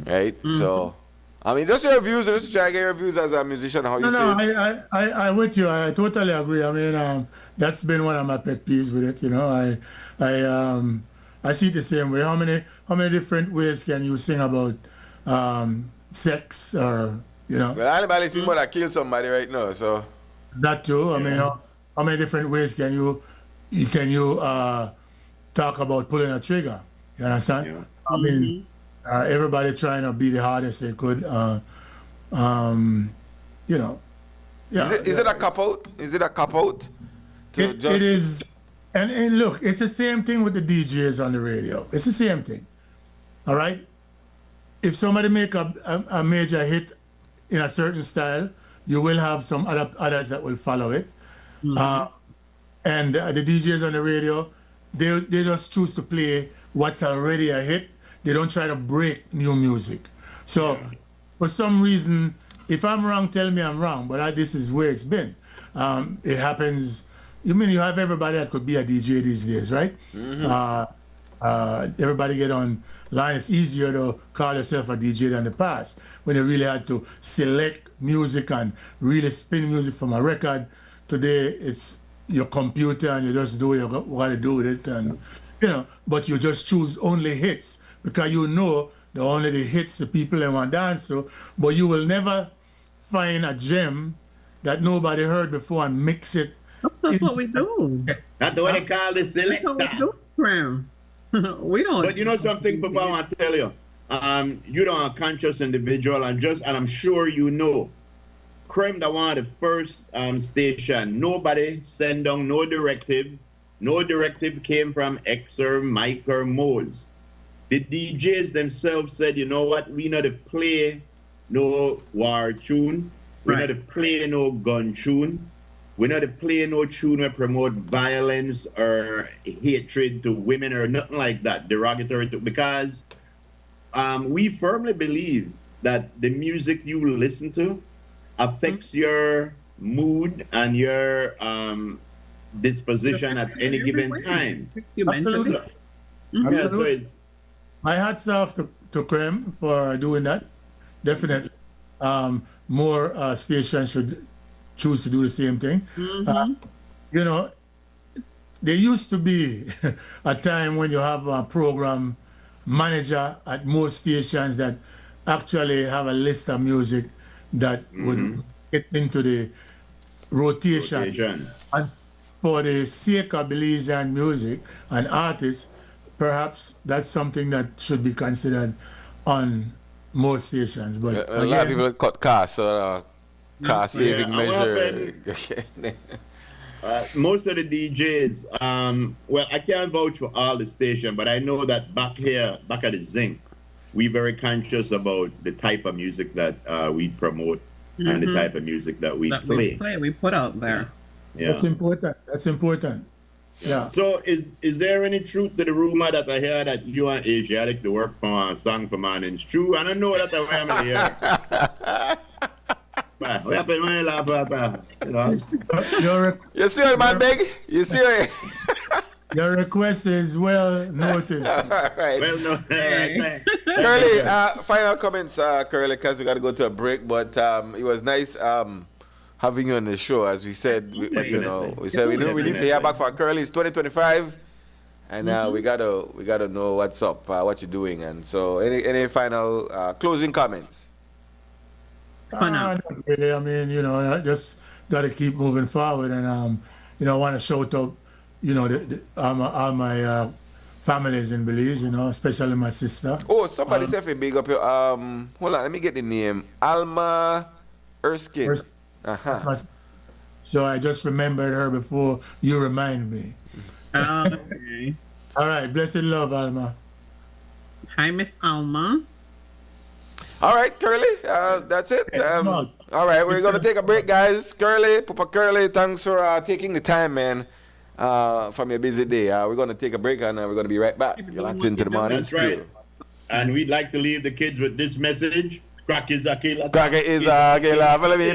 right? So, I mean, just your views. Just try to get your views as a musician. How you say it. I with you. I totally agree. I mean, that's been one of my pet peeves with it. You know, I see it the same way. How many different ways can you sing about sex or you know? Well, anybody sing about that kill somebody right now, so that too. I mean, how many different ways can you talk about pulling a trigger? You understand? Yeah. I mean. Everybody trying to be the hardest they could. You know. Yeah. Is it a cop out? Is it a cop out? It is. And look, it's the same thing with the DJs on the radio. It's the same thing. All right? If somebody make a major hit in a certain style, you will have some others that will follow it. And the DJs on the radio, they just choose to play what's already a hit. They don't try to break new music. So, for some reason, if I'm wrong, tell me I'm wrong. But this is where it's been. It happens. You have everybody that could be a DJ these days, right? Everybody get online. It's easier to call yourself a DJ than the past, when you really had to select music and really spin music from a record. Today, it's your computer and you just do what you got to do with it, and you know. But you just choose only hits. Because you know only the hits the people they want to dance to, but you will never find a gem that nobody heard before and mix it. That's what we do. That's what they call the selector. That's what we do, we don't. But you know something, Papa, I want to tell you. You know, a conscious individual, and I'm sure you know, Creme that one of the first station. Nobody sent down no directive. No directive came from X or Mike or Moles. The DJs themselves said, you know what, we not to play no war tune, we not to play no gun tune, we not to play no tune that promote violence or hatred to women or nothing like that, derogatory to, because we firmly believe that the music you listen to affects your mood and your disposition at any given time. Absolutely. Absolutely. So my hats off to Creme for doing that. Definitely. More stations should choose to do the same thing. You know, there used to be a time when you have a program manager at most stations that actually have a list of music that would get into the rotation. And for the sake of Belizean music and artists, perhaps that's something that should be considered on most stations. But a lot of people cut costs, so cost saving measure. Most of the DJs, well, I can't vouch for all the station, but I know that back at the Zinc, we're very conscious about the type of music that we promote and the type of music that we play. We put out there. Yeah. That's important. That's important. Yeah. So is there any truth to the rumor that I hear that you and Asiatic to work for a song for Morning Stew? I don't know that I'm here. What happened when you laugh at that? You see it, man, big? You see it? Your request is well noticed. All right. Well noted. Curly, final comments, Curly, because we got to go to a break. But it was nice having you on the show. As we said, we need to hear back for Curly. It's 2025, and we gotta know what's up, what you're doing, and so any final closing comments. Not really. I mean, I just got to keep moving forward, and I want to shout out, all my families in Belize, especially my sister. Oh, somebody said if big up your hold on, let me get the name. Alma Erskine. So I just remembered her before you remind me. Okay. All right, blessed love, Alma. Hi, Miss Alma. All right, Curly, that's it. All right, we're going to take a break, guys. Curly, Papa Curly, thanks for taking the time, man, from your busy day. We're going to take a break, and we're going to be right back. You're locked into the Morning Stew. That's right. And we'd like to leave the kids with this message. Crack is a killer. Crack is a killer. Follow me,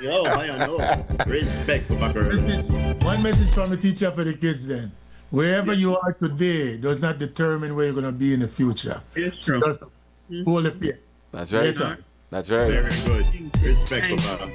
Yo, I know. Respect, Papa Curly. One message from the teacher for the kids, then. Wherever you are today does not determine where you're going to be in the future. It's true. Just hold the faith. That's right. That's right. Very good. Respect, Papa.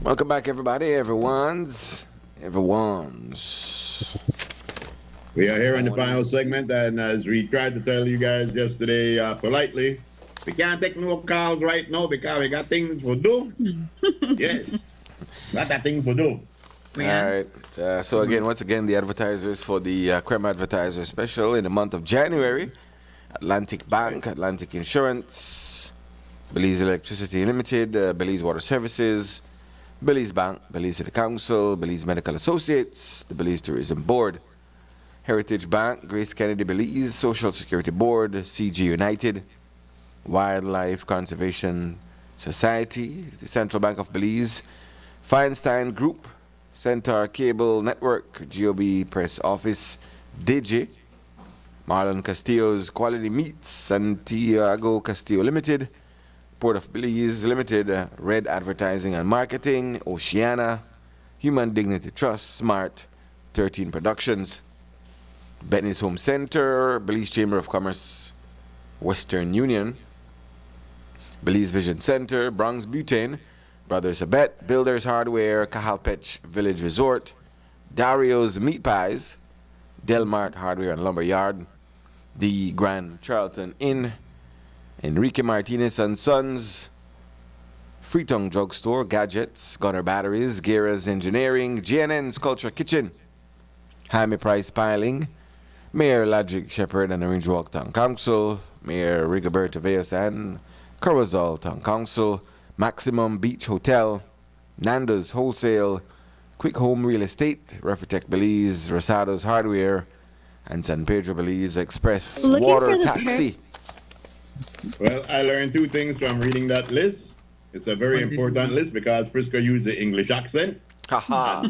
Welcome back, everybody. Everyone's. We are here in the final segment, and as we tried to tell you guys yesterday politely, we can't take no calls right now because we got things to do. Yes, got that thing to do. All right. So again, once again, the advertisers for the Creme Advertiser Special in the month of January: Atlantic Bank, Atlantic Insurance, Belize Electricity Limited, Belize Water Services, Belize Bank, Belize City Council, Belize Medical Associates, the Belize Tourism Board, Heritage Bank, Grace Kennedy Belize, Social Security Board, CG United, Wildlife Conservation Society, the Central Bank of Belize, Feinstein Group, Centaur Cable Network, GOB Press Office, Digi, Marlon Castillo's Quality Meats, Santiago Castillo Limited, Port of Belize Limited, Red Advertising and Marketing, Oceana, Human Dignity Trust, Smart, 13 Productions, Benny's Home Center, Belize Chamber of Commerce, Western Union, Belize Vision Center, Bronx Butane, Brothers Abet, Builders Hardware, Cahalpech Village Resort, Dario's Meat Pies, Delmart Hardware and Lumber Yard, the Grand Charlton Inn, Enrique Martinez and Sons, Freetongue Drugstore, Gadgets, Gunner Batteries, Guerra's Engineering, GNN's Culture Kitchen, Jaime Price Piling, Mayor Ladrick Shepherd and Orange Walk Town Council, Mayor Rigoberto Veas and Corozal Town Council, Maximum Beach Hotel, Nando's Wholesale, Quick Home Real Estate, Refitech Belize, Rosado's Hardware, and San Pedro Belize Express Water Taxi. Well, I learned two things from reading that list. It's a very important list because Frisco used the English accent. Haha.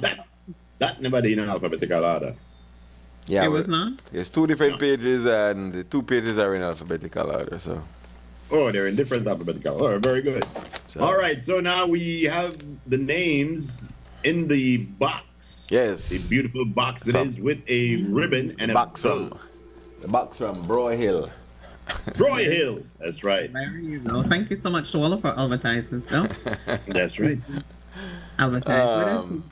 That nobody in alphabetical order. Yeah, It was not? There's two different pages, and the two pages are in alphabetical order. So. Oh, they're in different alphabetical order. Very good. So. All right, so now we have the names in the box. Yes. The beautiful box it is with a ribbon and a box from the box from Broy Hill. Broy Hill. That's right. There you go. Thank you so much to all of our advertisers, though. That's right. Advertise with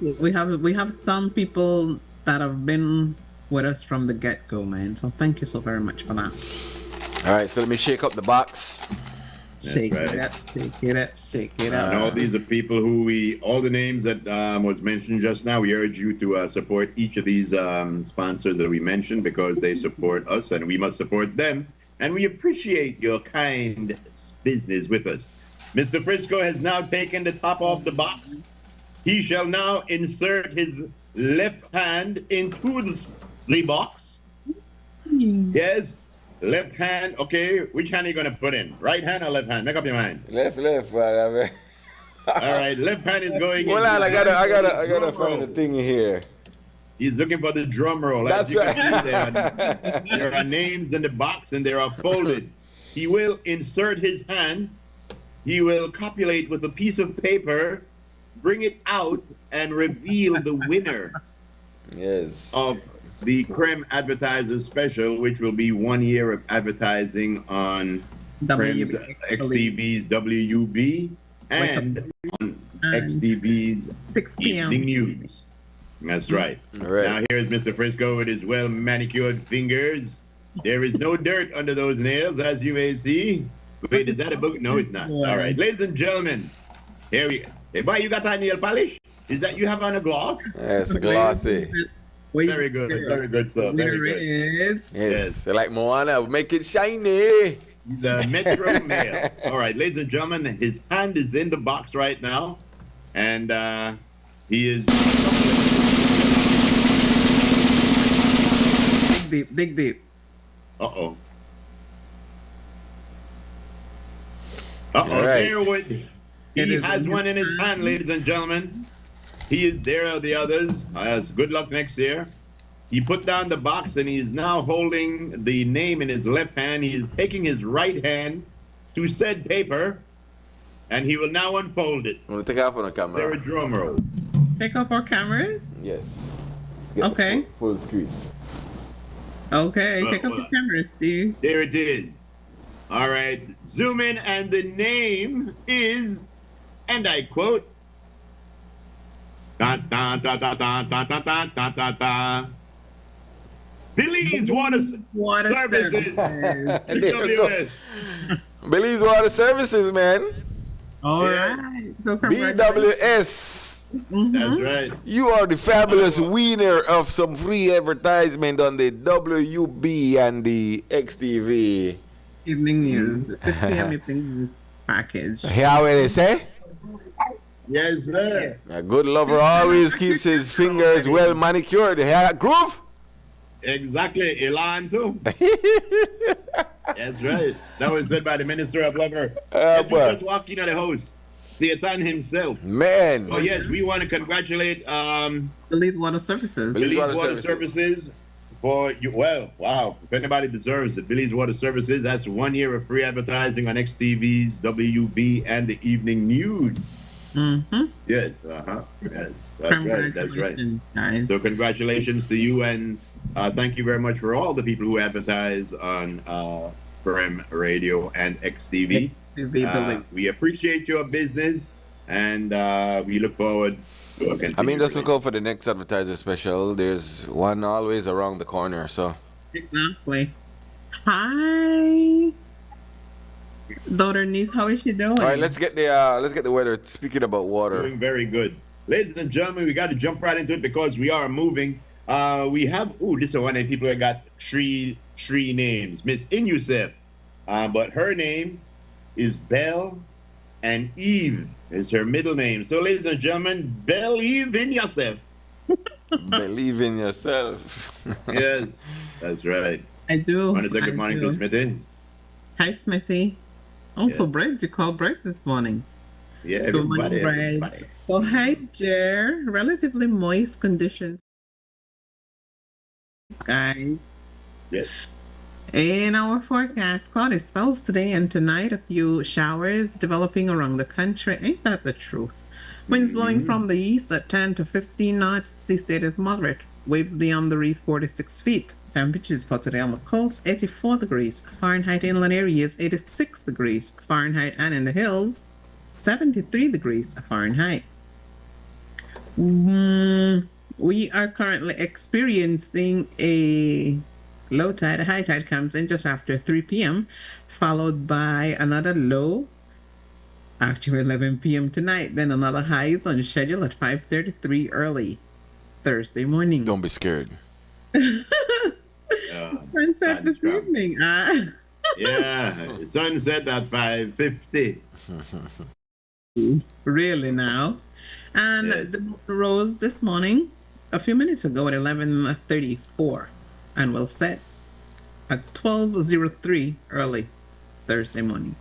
us. We have some people that have been with us from the get-go, man. So thank you so very much for that. All right, so let me shake up the box. Shake it up, shake it up. And all these are people who all the names that was mentioned just now, we urge you to support each of these sponsors that we mentioned because they support us and we must support them. And we appreciate your kind business with us. Mr. Frisco has now taken the top off the box. He shall now insert his left hand into the box. Yes. Left hand, okay. Which hand are you gonna put in? Right hand or left hand? Make up your mind. Left, whatever. All right, left hand is going in. Hold on, I gotta find the thing here. He's looking for the drum roll. That's right. There are names in the box and they are folded. He will insert his hand. He will copulate with a piece of paper, bring it out, and reveal the winner. Yes. Of the Creme Advertiser Special, which will be 1 year of advertising on Creme's XTV's WUB and on XTV's 6 p.m. Evening News. That's right. All right. Now here's Mr. Frisco with his well manicured fingers. There is no dirt under those nails, as you may see. Wait, is that a book? No, it's not. All right, ladies and gentlemen, here we go. Hey, boy, you got that nail polish? Is that you have on a gloss? Yes, glossy. Very good stuff. Very good. Yes. Like Moana, make it shiny. The Metro Mail. All right, ladies and gentlemen, his hand is in the box right now, and he is dig deep. Uh-oh. Right. There would. He has one in his hand, ladies and gentlemen. There are the others. Good luck next year. He put down the box and he is now holding the name in his left hand. He is taking his right hand to said paper and he will now unfold it. I'm going to take off on the camera. There a drum roll. Take off our cameras? Yes. Okay. Full screen. Okay, take off your cameras, Steve. There it is. All right. Zoom in and the name is, and I quote, Da, da, da, da, da, da, da, da, da, da, da. Belize Water Services. There you go. BWS. Belize Water Services, man. All Yeah. right. So congratulations. BWS. That's right. You are the fabulous winner of some free advertisement on the WB and the XTV. Evening news. 6 p.m. evening news package. Hear what they say? Yes, sir. A good lover always keeps his fingers well manicured. Hear that groove? Exactly. Elan, too. That's right. That was said by the Minister of Labor. As we boy. just walked in at the house, Satan himself. Man. Oh, yes, we want to congratulate Belize Water Services. Belize Belize Water Water Services for you. Well, wow. If anybody deserves it, Belize Water Services, that's 1 year of free advertising on XTV's WB and the evening news. Mm-hmm. Yes, yes, that's right. That's right. Guys. So congratulations to you, and thank you very much for all the people who advertise on Prem Radio and XTV. We appreciate your business, and we look forward to a I mean, just look out for the next advertiser special. There's one always around the corner, so. Exactly. Hi. Daughter niece, how is she doing? All right, let's get the weather. Speaking about water. Doing very good. Ladies and gentlemen, we got to jump right into it because we are moving. We have, this is one of the people that got three names. Miss Inyusef. But her name is Belle, and Eve is her middle name. So, ladies and gentlemen, believe in yourself. Believe in yourself. Yes, that's right. I do. Want to say good morning to Smithy? Hi, Smithy. Also, Yes. Breds. You called Breds this morning. Yeah, Good morning, everybody. Breds. So, hi, Jer. Relatively moist conditions. Guys. Yes. In our forecast, cloudy spells today and tonight, a few showers developing around the country. Ain't that the truth? Winds blowing from the east at 10 to 15 knots. Sea state is moderate. Waves beyond the reef 46 feet. Temperatures for today on the coast 84 degrees Fahrenheit, inland areas 86 degrees Fahrenheit, and in the hills 73 degrees Fahrenheit. We are currently experiencing a low tide. A high tide comes in just after 3 p.m., followed by another low after 11 p.m. tonight. Then another high is on schedule at 5:33 early Thursday morning. Don't be scared. Sunset this evening. Yeah, sunset at 5:50. Really now. And Yes. the moon rose this morning a few minutes ago at 11:34 and will set at 12:03 early Thursday morning.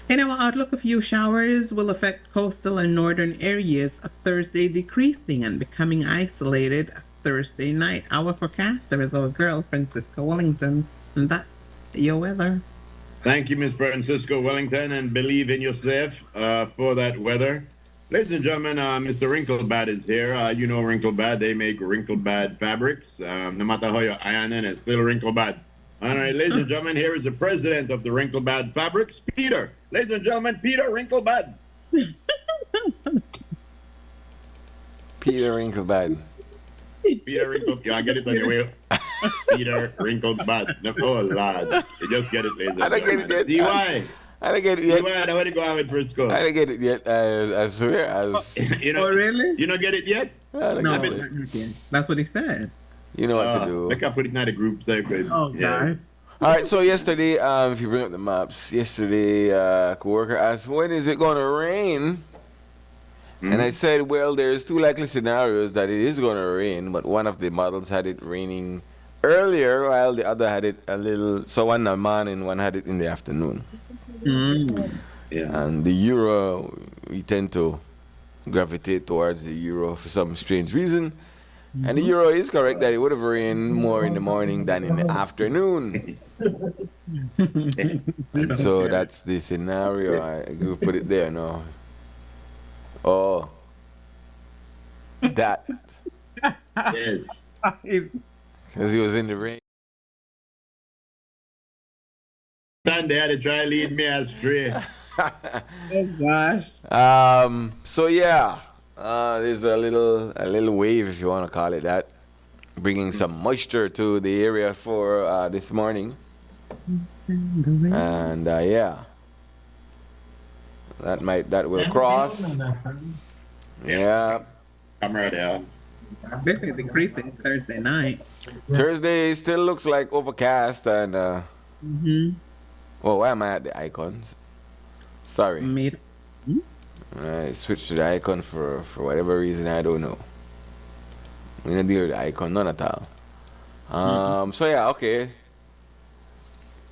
In our outlook, a few showers will affect coastal and northern areas Thursday, decreasing and becoming isolated Thursday night. Our forecaster is our girl, Francisco Wellington, and that's your weather. Thank you, Miss Francisco Wellington, and believe in yourself for that weather. Ladies and gentlemen, Mr. Wrinklebad is here. You know Wrinklebad. They make Wrinklebad fabrics. No matter how you iron it, it's still Wrinklebad. All right, ladies and gentlemen, here is the president of the Wrinklebad Fabrics, Peter. Ladies and gentlemen, Peter Wrinklebad. Peter Wrinklebad. Peter Wrinklebad. Yeah, I get it on your way. Peter Wrinklebad. Oh, Lord. You just get it, ladies and I don't gentlemen. get it See yet. why? I don't get it yet. See why? I want to go out with Frisco. I don't get it yet. I swear. You know, Oh, really? You don't get it yet? I don't No, get it. not yet. That's what he said. You know what to do. Like I put it in the group circle. Oh, gosh. All right, so yesterday, if you bring up the maps, yesterday, coworker asked, when is it going to rain? And I said, well, there's two likely scenarios that it is going to rain, but one of the models had it raining earlier, while the other had it a little, so one in the morning, one had it in the afternoon. Yeah. And the euro, we tend to gravitate towards the euro for some strange reason. And the euro is correct that it would have rained more in the morning than in the afternoon. And so that's the scenario. I will put it there now. Oh, that. Yes. Because he was in the rain. Stand there to try lead me astray. Oh, gosh. So yeah, There's a little wave, if you want to call it that, bringing some moisture to the area for this morning. And yeah, that will cross. Yeah. Come right out. Basically decreasing Thursday night. Thursday still looks like overcast and oh, why am I at the icons? Sorry. I switched to the icon for whatever reason, I don't know. We don't deal with the icon, none at all. So yeah, okay.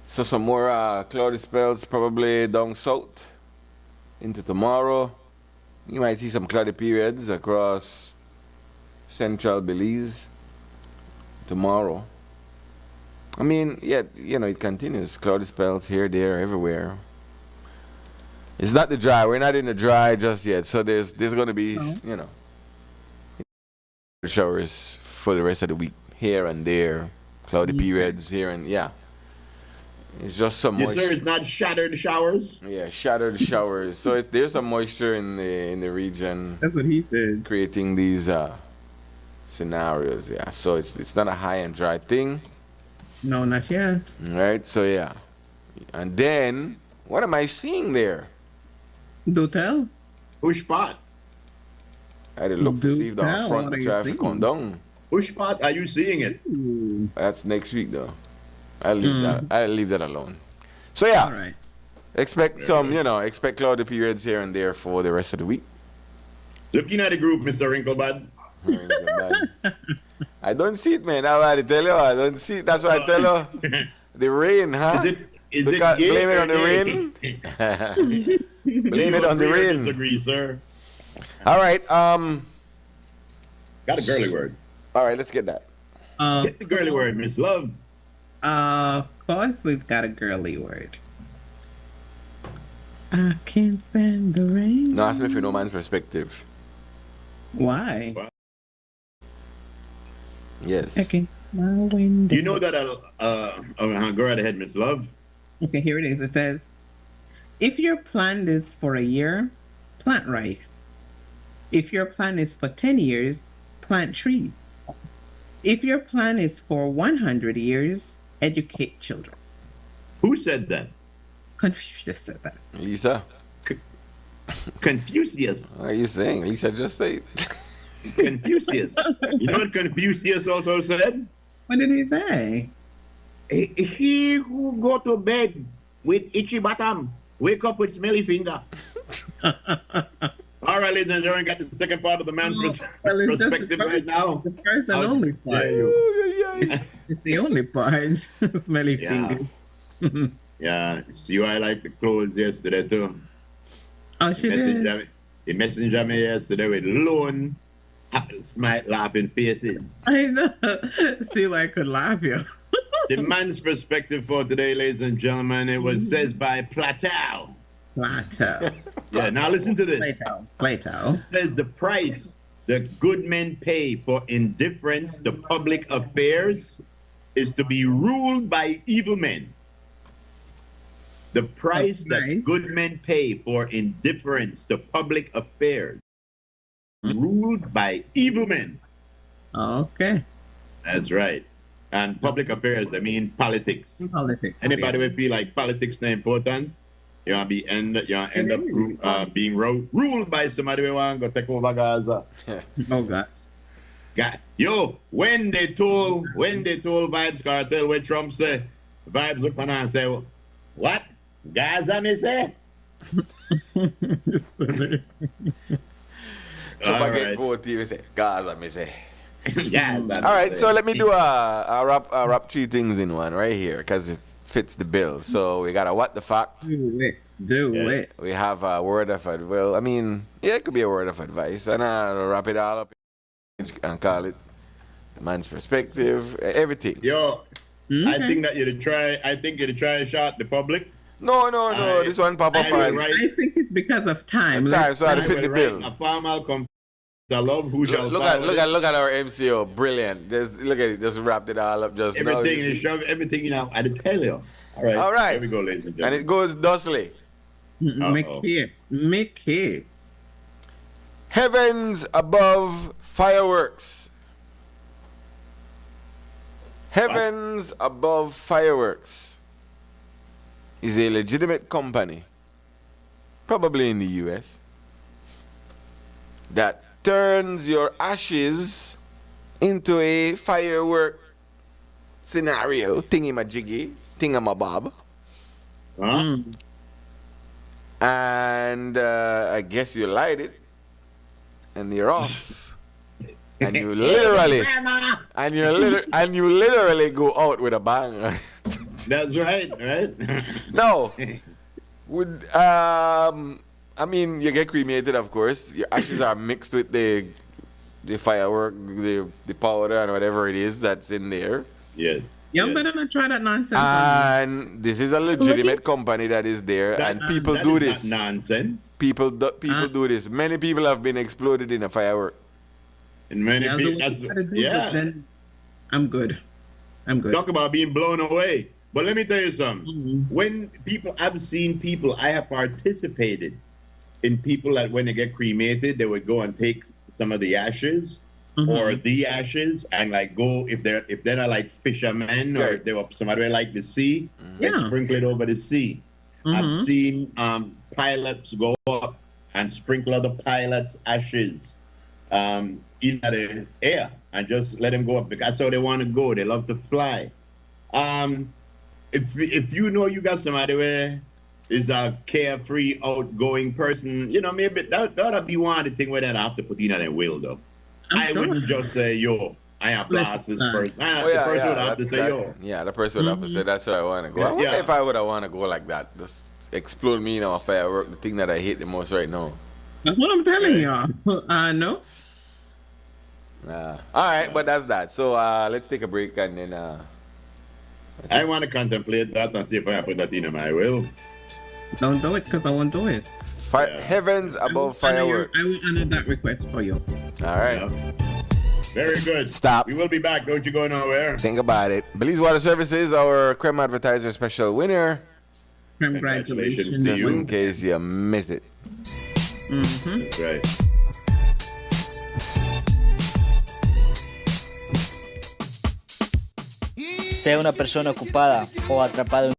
So some more cloudy spells probably down south into tomorrow. You might see some cloudy periods across central Belize tomorrow. I mean, yeah, it continues. Cloudy spells here, there, everywhere. It's not the dry. We're not in the dry just yet. So there's going to be, showers for the rest of the week here and there. Cloudy periods here and yeah. It's just some moisture. Yes, sir. It's not shattered showers. Yeah, shattered showers. So there's some moisture in the region. That's what he said. Creating these scenarios. Yeah. So it's not a high and dry thing. No, not yet. Right. So yeah. And then what am I seeing there? Do tell. Which spot? I had to look to see if the front traffic come down. Which spot are you seeing it? That's next week though. I'll leave that alone. So yeah. All right. Expect expect cloudy periods here and there for the rest of the week. Looking at the group, Mr. Wrinklebud. I don't see it, man. I tell you, I don't see it. That's why I tell you. The rain, huh? Blame it on the rain. Blame it on the rain. Disagree, sir. All right. Got a girly word. All right, let's get that. Get the girly word, Miss Love. Of course, we've got a girly word. I can't stand the rain. No, ask me for no man's perspective. Why? Yes. Okay. You know that go right ahead, Miss Love. Okay, here it is. It says, if your plan is for a year, plant rice. If your plan is for 10 years, plant trees. If your plan is for 100 years, educate children. Who said that? Confucius said that. Lisa. Confucius. What are you saying? Lisa just said. Confucius. You know what Confucius also said? What did he say? He who go to bed with itchy bottom, wake up with smelly finger. All right, ladies and gentlemen, got the second part of the man's perspective right now. The first and only part. It's the only part. Smelly finger. Yeah, see, I like the clothes yesterday too. Oh, she did. He messaged me yesterday with lone, smile, laughing faces. I know. See why I could laugh, yo. The man's perspective for today, ladies and gentlemen, it was says by Plateau. Plateau. Yeah, now listen to this. Plateau. It says the price that good men pay for indifference to public affairs is to be ruled by evil men. The price that good men pay for indifference to public affairs ruled by evil men. Okay. That's right. And public affairs, I mean politics. Politics. Anybody would feel like politics not important? You want to end up being ruled by somebody who want to go take over Gaza. Oh God. Yo, when they told Vibes Cartel where Trump said, Vibes look on and say, what? Gaza me say? Trump get vote TV say, Gaza me say. Yeah. All right, so let me do a wrap three things in one right here because it fits the bill. So we got a what the fuck. Do it. We have a word of advice. Well, I mean, yeah, it could be a word of advice. And I'll wrap it all up and call it the man's perspective, everything. Yo, I think that you'd try a shot the public. No. This one pop up. I think it's because of time. So I fit the bill. A formal I love who shall look at our MCO, brilliant. Just look at it, just wrapped it all up. Just everything, shove everything in. I tell you. All right. Here we go, ladies and gentlemen. And it goes thusly. Make kids. Heavens Above Fireworks. Heavens Above Fireworks is a legitimate company, probably in the US, that turns your ashes into a firework scenario, thingy-majiggy, thingamabob. Huh? And I guess you light it, and you're off. And you literally, and you literally go out with a bang. That's right, right? No, I mean, you get cremated, of course. Your ashes are mixed with the firework, the powder, and whatever it is that's in there. Yes. Y'all better not try that nonsense. And this is a legitimate company that is there, and people do this. Not nonsense. People do this. Many people have been exploded in a firework. And many people, yeah. Then I'm good. Talk about being blown away. But let me tell you something. When I've seen people, I have participated in people that when they get cremated, they would go and take some of the ashes or the ashes and like go, if they're not like fishermen or if they were somebody like the sea, they sprinkle it over the sea. I've seen pilots go up and sprinkle other pilots' ashes in the air and just let them go up because that's how they want to go. They love to fly. If you know you got somebody where is a carefree, outgoing person, you know, maybe that'll be one of the things where they have to put in their will, though. I wouldn't just say, yo, I am blast this person. The person would have to say, yo. Yeah, the person would have to say, that's where I want to go. I wonder if I would have want to go like that. Just explode me in a firework, the thing that I hate the most right now. That's what I'm telling y'all. No. All right, but that's that. So let's take a break and then... I want to contemplate that and see if I put that in my will. Don't do it because I won't do it. Heavens Above Fireworks. I will honor that request for you. All right. Yeah. Very good. Stop. We will be back. Don't you go nowhere. Think about it. Belize Water Services, our Creme Advertiser special winner. Congratulations. Just in case you missed it. That's right. Sea una persona ocupada o atrapada en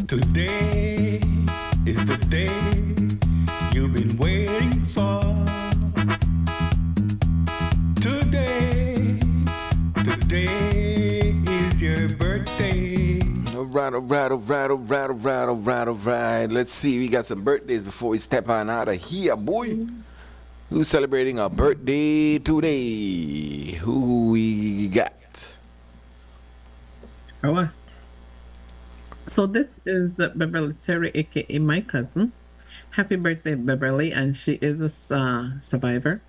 Today is the day you've been waiting for. Today is your birthday. All right. Let's see. We got some birthdays before we step on out of here, boy. Who's celebrating a birthday today? Who we got? Us. So this is Beverly Terry, aka my cousin. Happy birthday, Beverly, and she is a survivor.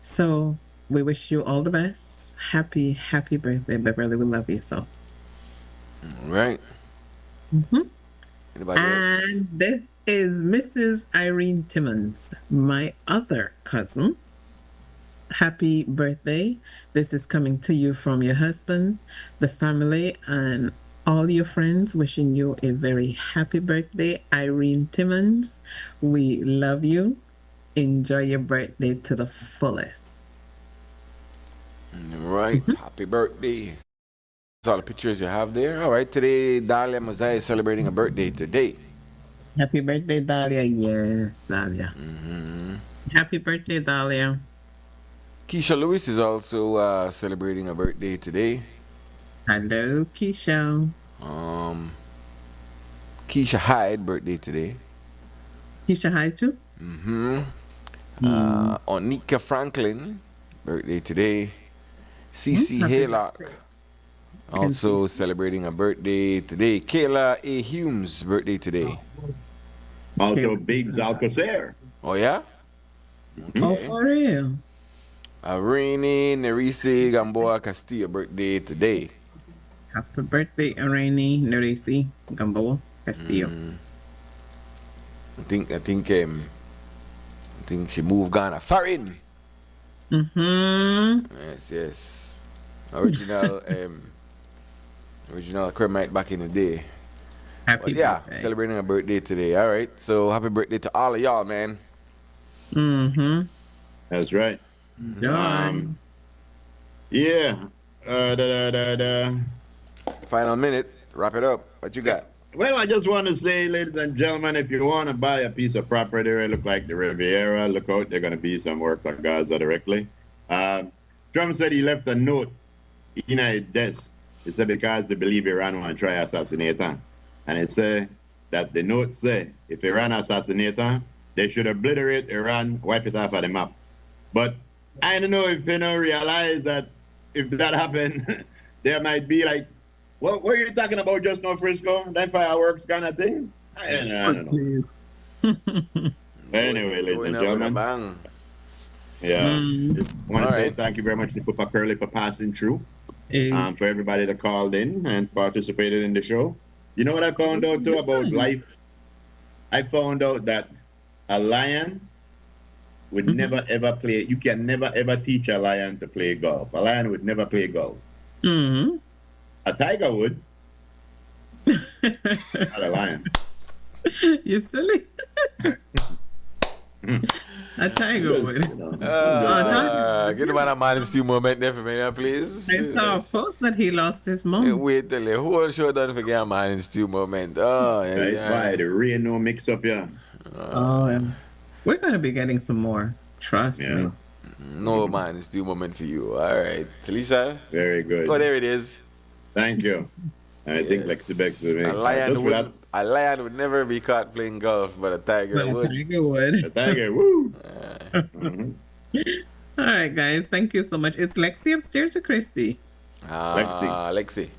So we wish you all the best. Happy birthday, Beverly. We love you so. All right. Anybody else? And this is Mrs. Irene Timmons, my other cousin. Happy birthday. This is coming to you from your husband, the family, and all your friends. Wishing you a very happy birthday, Irene Timmons. We love you. Enjoy your birthday to the fullest. All right. Happy birthday. That's all the pictures you have there. All right. Today, Dahlia Mosiah is celebrating a birthday today. Happy birthday, Dahlia. Yes, Dahlia. Happy birthday, Dahlia. Keisha Lewis is also celebrating a birthday today. Hello, Keisha. Keisha Hyde, birthday today. Keisha Hyde too? Onika Franklin, birthday today. CC Haylock, also celebrating a birthday today. Kayla A. Humes, birthday today. Also, Biggs Alcocer. Oh, yeah? Okay. Oh, for real? Irene Nerisi Gamboa Castillo, birthday today. Happy birthday, Irene Nerisi Gamboa Castillo. I think she moved Ghana foreign. Yes. Original Kermite back in the day. Happy birthday. Celebrating a birthday today. All right. So happy birthday to all of y'all, man. That's right. John. Final minute. Wrap it up. What you got? Well, I just want to say, ladies and gentlemen, if you want to buy a piece of property that look like the Riviera, look out, there's going to be some work on Gaza directly. Trump said he left a note in his desk. He said because they believe Iran want to try assassinate him. And it said that the note said if Iran assassinate him, they should obliterate Iran, wipe it off of the map. But I don't know if you realize that if that happened, there might be like, what were you talking about just now, Frisco? That fireworks kind of thing? I don't know. Anyway, ladies and gentlemen. Just want to say thank you very much to Papa Curly for passing through. For everybody that called in and participated in the show. You know what I found out too about life? I found out that a lion would never ever play. You can never ever teach a lion to play golf. A lion would never play golf. A tiger would. Not a lion. You silly. A tiger would. Get him on a Morning Stew moment there for me, please. I saw a post that he lost his mom. Wait till the whole show done forget a Morning Stew moment. Why the rain no mix up, yeah. We're going to be getting some more. Trust me. No Morning Stew moment for you. All right. Talisa? Very good. Oh, there it is. Thank you. I think Lexi Bex to me. A lion would never be caught playing golf, but a tiger would. A tiger would. A tiger, woo! All right, guys. Thank you so much. It's Lexi upstairs or Christy? Lexi.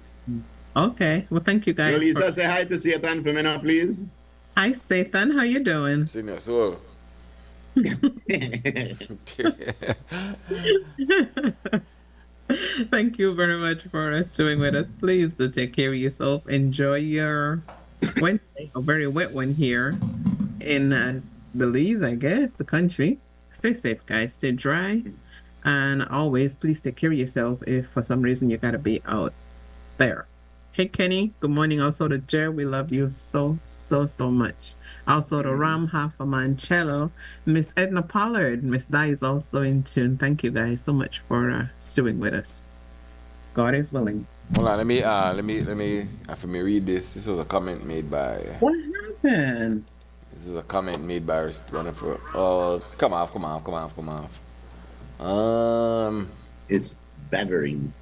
Okay. Well, thank you, guys. Well, Lisa, say hi to Satan for me now, please. Hi, Satan. How you doing? Sing your soul. Thank you very much for staying with us. Please do take care of yourself. Enjoy your Wednesday, a very wet one here in Belize, I guess, the country. Stay safe, guys. Stay dry. And always, please take care of yourself if for some reason you got to be out there. Hey, Kenny. Good morning. Also to Jer. We love you so much. Also to Ram Mancello. Miss Edna Pollard. Miss Di is also in tune. Thank you guys so much for stewing with us. God is willing. Hold on, let me after me read this. This was a comment made by. What happened? This is a comment made by one of her. Oh, come off. It's battering.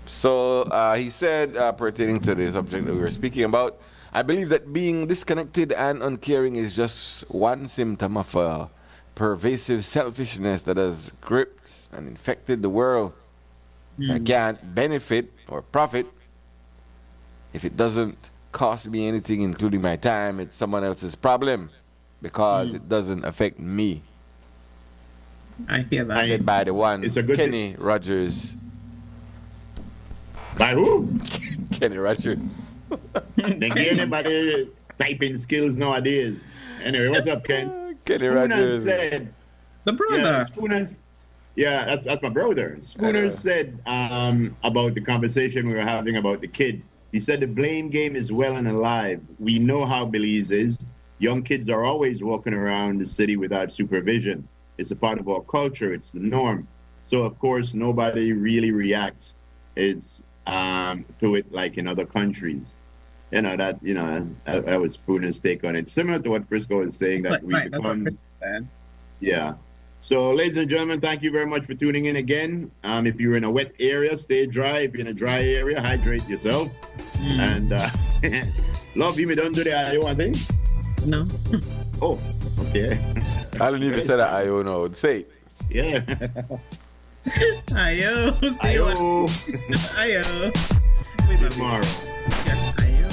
So he said, pertaining to the subject that we were speaking about, I believe that being disconnected and uncaring is just one symptom of a pervasive selfishness that has gripped and infected the world. If I can't benefit or profit, if it doesn't cost me anything, including my time, it's someone else's problem because it doesn't affect me. I hear that. Said by the one, Kenny Rogers. By who? Kenny Rogers. They get anybody typing skills nowadays. Anyway, what's up, Ken? Kenny Spooner Rogers. said, the brother. Yeah, Spooner's. Yeah, that's my brother. Spooner said about the conversation we were having about the kid. He said the blame game is well and alive. We know how Belize is. Young kids are always walking around the city without supervision. It's a part of our culture. It's the norm. So, of course, nobody really reacts to it like in other countries. That was Spooner's take on it. Similar to what Frisco is saying, that we become... Yeah. So, ladies and gentlemen, thank you very much for tuning in again. If you're in a wet area, stay dry. If you're in a dry area, hydrate yourself. And love you, me don't do the IO, I think. No. Oh, okay. I don't even say that IO no. Say it. Yeah. Ayo. Ayo. Ayo. Tomorrow. Yes, ayo.